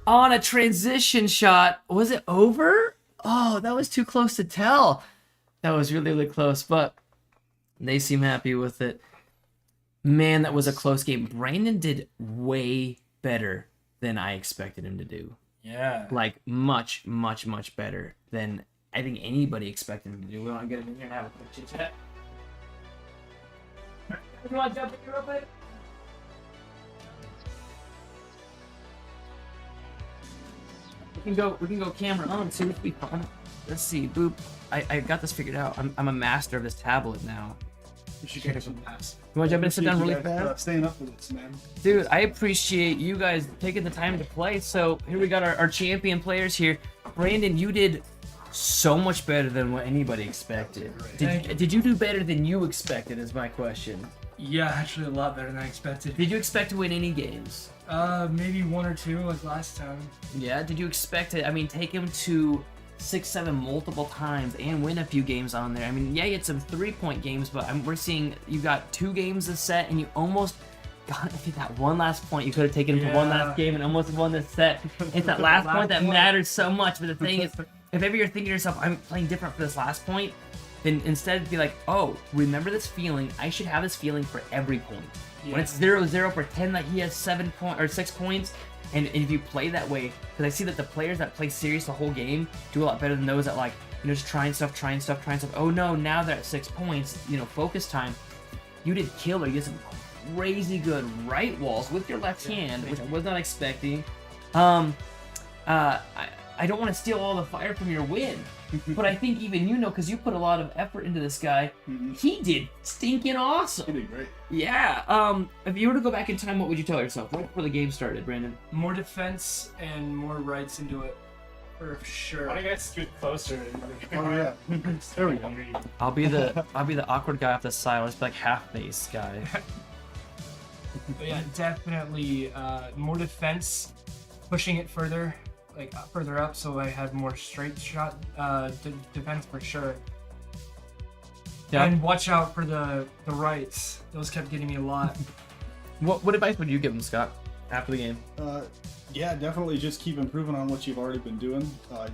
on a transition shot. Was it over? Oh, that was too close to tell. That was really, really close, but they seem happy with it. Man, that was a close game. Brandon did way better than I expected him to do. Yeah. Like, much, much, much better than I think anybody expected him to do. We want to get him in here and have a quick chit chat. You want to jump in here real quick? We can go camera on and see what's be fun. Let's see, boop. I got this figured out. I'm a master of this tablet now. We should get it from past. You want to jump in and sit down really Appreciate you guys, fast? staying up with us, man. Dude, I appreciate you guys taking the time to play. So here we got our champion players here. Brandon, you did so much better than what anybody expected. Did you do better than you expected is my question. Yeah, actually a lot better than I expected. Did you expect to win any games? Maybe 1 or 2 like last time. Yeah, did you expect it? I mean, take him to 6-7 multiple times and win a few games on there. I mean, yeah, you had some 3-point games, but we're seeing you got 2 games a set and you almost got that one last point. You could have taken him for one last game and almost won the set. It's that last point that matters so much. But the thing is, if ever you're thinking to yourself, I'm playing different for this last point, then instead be like, oh, remember this feeling. I should have this feeling for every point. Yeah. When it's 0-0, pretend that he has 6 points. And if you play that way, because I see that the players that play serious the whole game do a lot better than those that like, just trying stuff. Oh no, now they're at 6 points, focus time. You did killer. You did some crazy good right walls with your left hand, which I was not expecting. I don't want to steal all the fire from your win, but I think even because you put a lot of effort into this guy, he did stinking awesome. You did great. Yeah. If you were to go back in time, what would you tell yourself right before the game started, Brandon? More defense and more rights into it. For sure. Why don't you guys scoot closer? Oh yeah. There we go. I'll be the awkward guy off the side. I'll just be like half base guy. But yeah, definitely more defense, pushing it further, further up, so I have more straight shot defense for sure. Yeah. And watch out for the rights; those kept getting me a lot. What advice would you give him, Scott, after the game? Yeah, definitely just keep improving on what you've already been doing.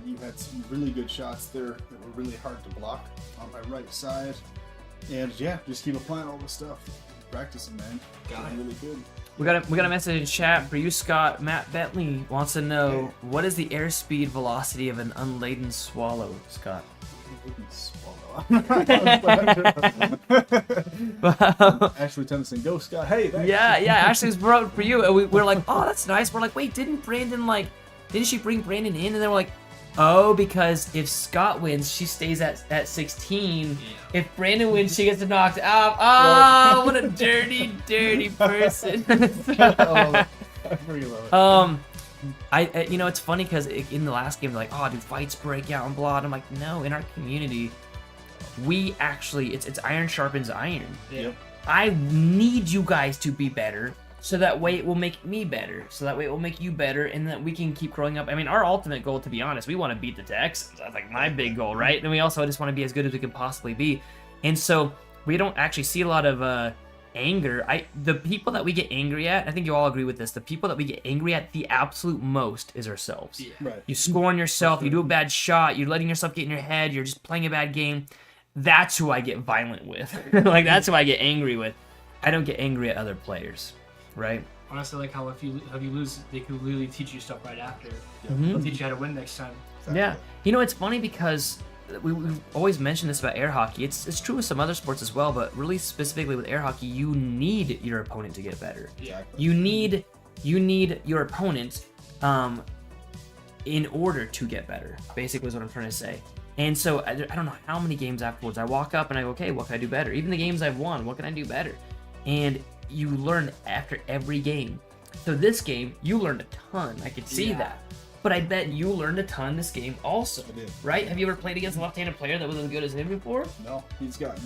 You had some really good shots there that were really hard to block on my right side. And yeah, just keep applying all this stuff. Practicing, man. Got really good. We got a message in chat for you, Scott. Matt Bentley wants to know what is the airspeed velocity of an unladen swallow, Scott? Ashley Tennyson, go Scott. Hey, thanks. Yeah, Ashley's brought for you. And we're like, oh, that's nice. We're like, wait, didn't she bring Brandon in? And then we're like, oh, because if Scott wins, she stays at 16. Yeah. If Brandon wins, she gets knocked out. Oh, what a dirty, dirty person. I really love it. It's funny because in the last game, they're like, oh, do fights break out and blah? And I'm like, no, in our community, we actually, it's iron sharpens iron. Yep. I need you guys to be better. so that way it will make me better, so that way it will make you better, and that we can keep growing up. I mean, our ultimate goal, to be honest, we want to beat the Texans. That's like my big goal, right? And we also just want to be as good as we can possibly be. And so we don't actually see a lot of anger. The people that we get angry at, I think you all agree with this, the people that we get angry at the absolute most is ourselves. Yeah. Right. You score on yourself, you do a bad shot, you're letting yourself get in your head, you're just playing a bad game. That's who I get violent with. Like, that's who I get angry with. I don't get angry at other players, right? Honestly, like how if you lose, they can literally teach you stuff right after. Mhm. They'll teach you how to win next time. Yeah. You know, it's funny because we've always mentioned this about air hockey. It's true with some other sports as well, but really specifically with air hockey, you need your opponent to get better. Exactly. You need your opponent in order to get better, basically is what I'm trying to say. And so I don't know how many games afterwards I walk up and I go, okay, what can I do better? Even the games I've won, what can I do better? And you learn after every game. So this game, you learned a ton. I could see that. But I bet you learned a ton this game also, I did. right? Have you ever played against a left-handed player that was as good as him before? No, he's gotten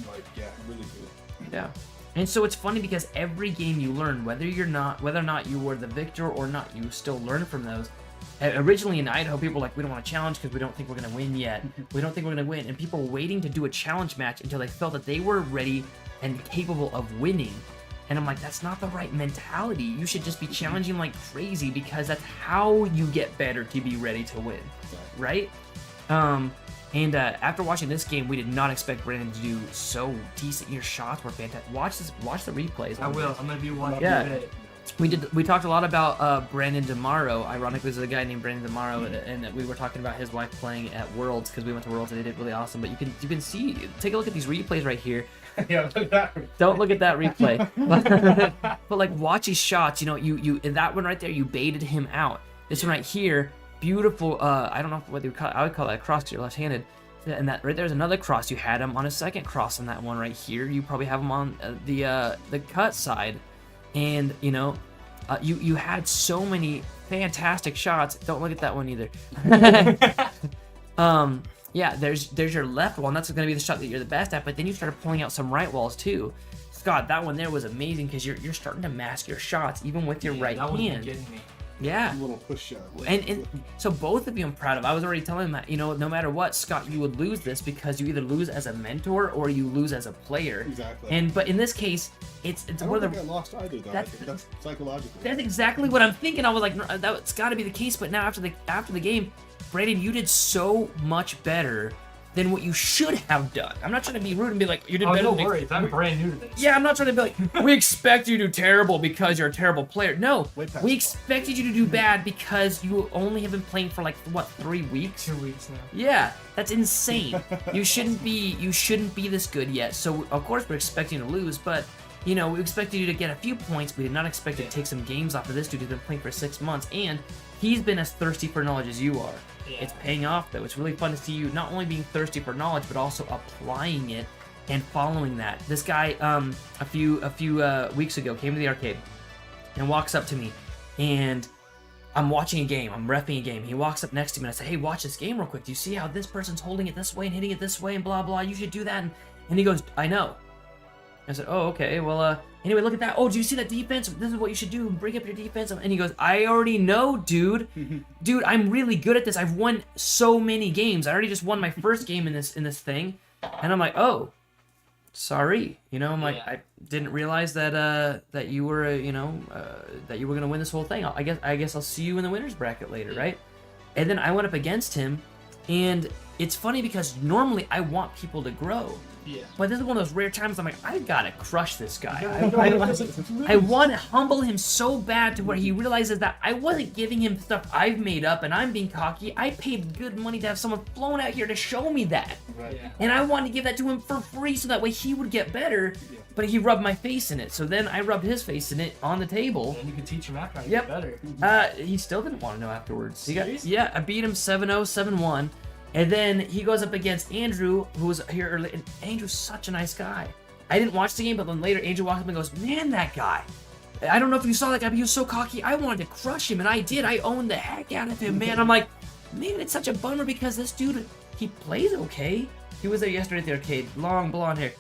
really good. Yeah. And so it's funny because every game you learn, whether or not you were the victor or not, you still learn from those. Originally in Idaho, people were like, we don't want to challenge because we don't think we're going to win yet. We don't think we're going to win. And people were waiting to do a challenge match until they felt that they were ready and capable of winning. And I'm like, that's not the right mentality. You should just be challenging like crazy because that's how you get better to be ready to win, right? And after watching this game, we did not expect Brandon to do so decent. Your shots were fantastic. Watch the replays. I will. I'm gonna be one. Yeah. We talked a lot about Brandon DeMaro. Ironically, there's a guy named Brandon DeMaro, and we were talking about his wife playing at Worlds because we went to Worlds and they did really awesome. But you can see, take a look at these replays right here. Yeah, look at that. Don't look at that replay. But like, watch his shots. You know, you that one right there, you baited him out. This one right here, beautiful. I don't know whether I would call that a cross because you're left-handed. And that right there's another cross. You had him on a second cross on that one right here. You probably have him on the cut side. And you know, you had so many fantastic shots. Don't look at that one either. Yeah, there's your left wall, and that's going to be the shot that you're the best at. But then you started pulling out some right walls too. Scott, that one there was amazing because you're starting to mask your shots even with your right that hand. Getting me. Yeah. A little push shot. And so both of you I'm proud of. I was already telling him that, you know, no matter what, Scott, you would lose this because you either lose as a mentor or you lose as a player. Exactly. But in this case, it's I one don't of think the I lost either, though. I think that's psychological. That's exactly what I'm thinking. I was like, that's got to be the case. But now after the game, Brandon, you did so much better than what you should have done. I'm not trying to be rude and be like, you did better. No worries. I'm brand new to this. Yeah, I'm not trying to be like, we expect you to do terrible because you're a terrible player. No, we expected you to do bad because you only have been playing for like, what, 3 weeks? 2 weeks now. Yeah, that's insane. You shouldn't be this good yet. So of course we're expecting you to lose, but you know, we expected you to get a few points. We did not expect you to take some games off of this dude who's been playing for 6 months, and he's been as thirsty for knowledge as you are. Yeah. It's paying off though. It's really fun to see you not only being thirsty for knowledge, but also applying it and following that. This guy, a few weeks ago, came to the arcade and walks up to me, and I'm watching a game. I'm reffing a game. He walks up next to me, and I say, "Hey, watch this game real quick. Do you see how this person's holding it this way and hitting it this way and blah blah? You should do that." And he goes, "I know." I said, "Oh, okay. Well, anyway, look at that. Oh, do you see that defense? This is what you should do. Bring up your defense." And he goes, "I already know, dude. Dude, I'm really good at this. I've won so many games. I already just won my first game in this thing." And I'm like, "Oh, sorry." You know, I'm like, I didn't realize that that you were, that you were gonna win this whole thing. I guess I'll see you in the winners bracket later, right? And then I went up against him, and it's funny because normally I want people to grow. Yeah. But this is one of those rare times I'm like, I gotta crush this guy. I want to humble him so bad to where he realizes that I wasn't giving him stuff I've made up and I'm being cocky. I paid good money to have someone flown out here to show me that. Right. Yeah. And I wanted to give that to him for free so that way he would get better. But he rubbed my face in it. So then I rubbed his face in it on the table. And you can teach him after I Yep. get better. He still didn't want to know afterwards. Serious? I beat him 7-0, 7-1. And then he goes up against Andrew, who was here early. And Andrew's such a nice guy. I didn't watch the game, but then later Andrew walks up and goes, "Man, that guy. I don't know if you saw that guy, but he was so cocky. I wanted to crush him, and I did. I owned the heck out of him, man." I'm like, man, it's such a bummer because this dude, he plays okay. He was there yesterday at the arcade, long blonde hair.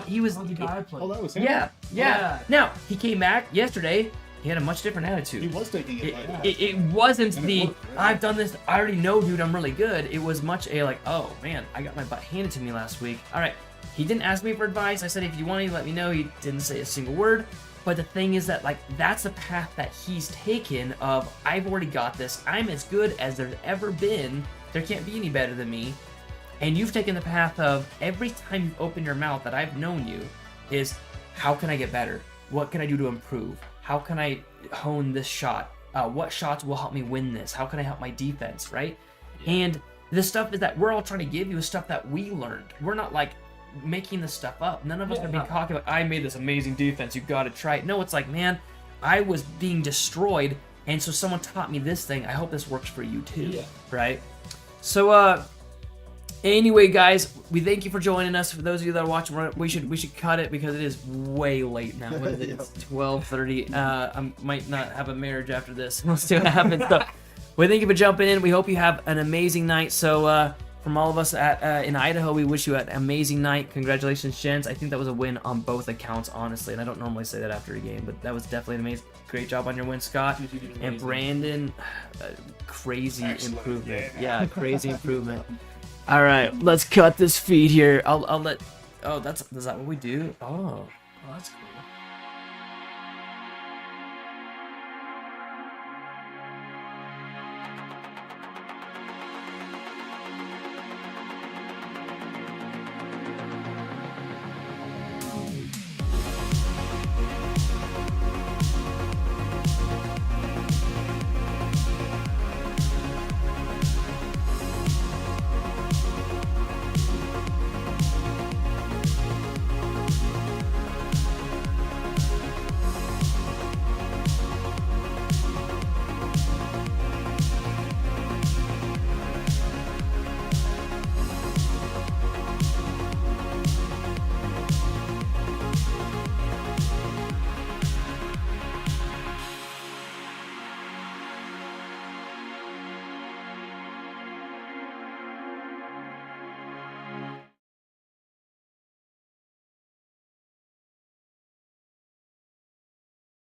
He was. Oh, the guy I played. Oh, that was him. Yeah. Yeah. Now he came back yesterday. He had a much different attitude. He was taking it like It wasn't And it the worked, right? I've done this. I already know, dude. I'm really good. It was much a like, oh man, I got my butt handed to me last week. All right. He didn't ask me for advice. I said if you want to let me know. He didn't say a single word. But the thing is that like that's the path that he's taken. Of I've already got this. I'm as good as there's ever been. There can't be any better than me. And you've taken the path of every time you open your mouth that I've known you is how can I get better? What can I do to improve? How can I hone this shot? What shots will help me win this? How can I help my defense, right? And the stuff is that we're all trying to give you is stuff that we learned. We're not like making this stuff up. None of us are being cocky like, I made this amazing defense, you gotta try it. No, it's like, man, I was being destroyed, and so someone taught me this thing. I hope this works for you too, right? So, anyway, guys, we thank you for joining us. For those of you that are watching, we should cut it because it is way late now. What is it? It's 12:30. I might not have a marriage after this. We'll see what happens. So, we thank you for jumping in. We hope you have an amazing night. So, from all of us in Idaho, we wish you an amazing night. Congratulations, gents. I think that was a win on both accounts, honestly, and I don't normally say that after a game, but that was definitely an amazing. Great job on your win, Scott. And Brandon, crazy improvement. Yeah, crazy improvement. All right, let's cut this feed here. I'll let. Oh, is that what we do? Oh. Oh, that's cool.